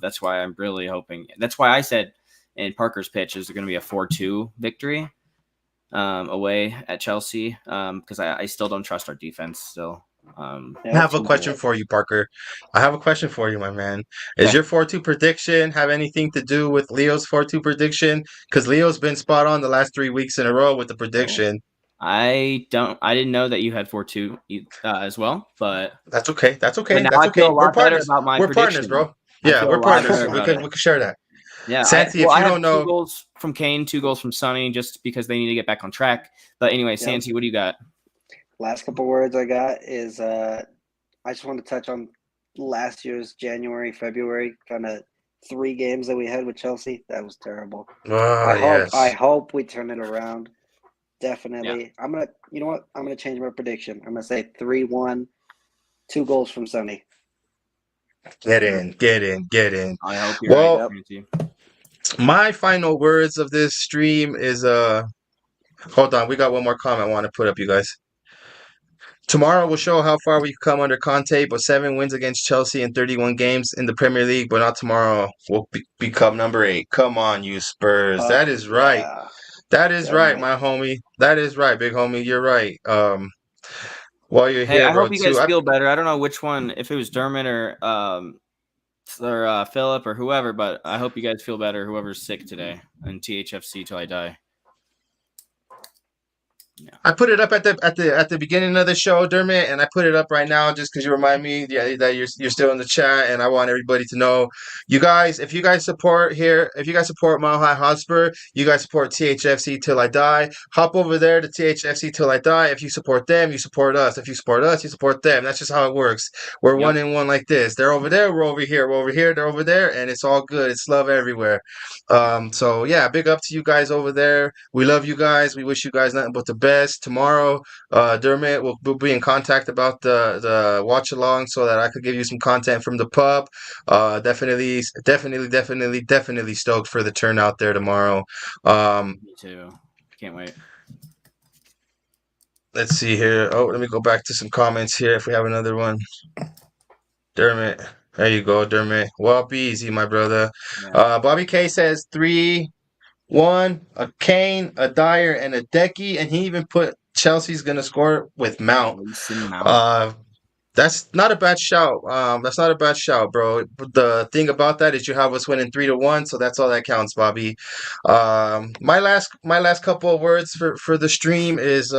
that's why I'm really hoping. That's why I said in Parker's pitch is going to be a 4-2 victory. away at Chelsea because I still don't trust our defense still. I have a question for you, Parker. I have a question for you, my man. Is your 4-2 prediction have anything to do with Leo's 4-2 prediction? Because Leo's been spot on the last 3 weeks in a row with the prediction. I didn't know that you had 4-2 as well, but that's okay. That's okay. now That's I feel okay. a lot We're better partners. about my We're prediction. partners, bro. Yeah, we're partners. We can share that. Yeah, Santi, if you don't know, 2 goals from Kane, 2 goals from Sonny, just because they need to get back on track. But anyway, Santi, what do you got? Last couple words I got is I just want to touch on last year's January, February kind of 3 games that we had with Chelsea. That was terrible. I hope we turn it around. Definitely. Yeah. You know what? I'm gonna change my prediction. I'm gonna say 3-1, 2 goals from Sonny. Get in. I hope you're right. My final words of this stream is hold on, we got one more comment I want to put up, you guys. Tomorrow will show how far we've come under Conte, but 7 wins against Chelsea in 31 games in the Premier League, but not tomorrow. We'll become number 8. Come on, you Spurs. That is right. Yeah. That is right, my homie. That is right, big homie. You're right. While you're here, I bro, hope you guys feel better. I don't know which one, if it was Dermot or Philip or whoever, but I hope you guys feel better. Whoever's sick today in THFC till I die. Yeah. I put it up at the beginning of the show, Dermot, and I put it up right now just because you remind me that you're still in the chat, and I want everybody to know, you guys, if you guys support Mile High Hotspur, you guys support THFC till I die. Hop over there to THFC till I die. If you support them, you support us. If you support us, you support them. That's just how it works. We're one in one like this. They're over there, we're over here. We're over here, they're over there, and it's all good. It's love everywhere. So yeah, big up to you guys over there. We love you guys. We wish you guys nothing but the best. Tomorrow, Dermot will be in contact about the watch along so that I could give you some content from the pub. Definitely stoked for the turnout there tomorrow. Me too. Can't wait. Let's see here. Oh, let me go back to some comments here if we have another one. Dermot. There you go, Dermot. Well, be easy, my brother. Yeah. Bobby K says 3-1, a Kane, a Dyer, and a Decky, and he even put Chelsea's gonna score with Mount. That's not a bad shout. That's not a bad shout, bro. The thing about that is you have us winning 3-1, so that's all that counts, Bobby. My last couple of words for the stream is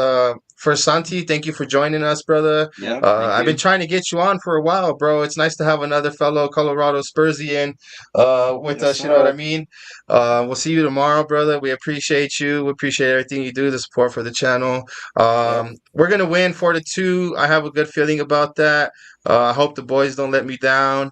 for Santi. Thank you for joining us, brother. Yeah, I've been trying to get you on for a while, bro. It's nice to have another fellow Colorado Spursian with us. You know what I mean? We'll see you tomorrow, brother. We appreciate you. We appreciate everything you do, the support for the channel. We're gonna win 4-2. I have a good feeling about that. I hope the boys don't let me down.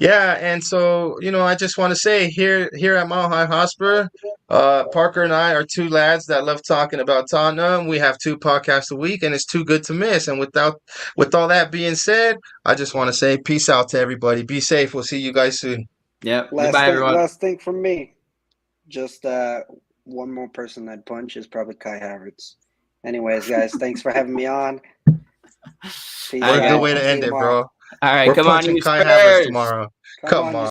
Yeah, and so, I just want to say here at Mile High Hotspur, Parker and I are 2 lads that love talking about Tottenham. We have 2 podcasts a week, and it's too good to miss. And with all that being said, I just want to say peace out to everybody. Be safe. We'll see you guys soon. Yeah. Goodbye, everyone. Last thing from me. Just one more person I'd punch is probably Kai Havertz. Anyways, guys, thanks for having me on. What a good way to end it, bro. All right, We're punching Kai Havertz tomorrow. Come on.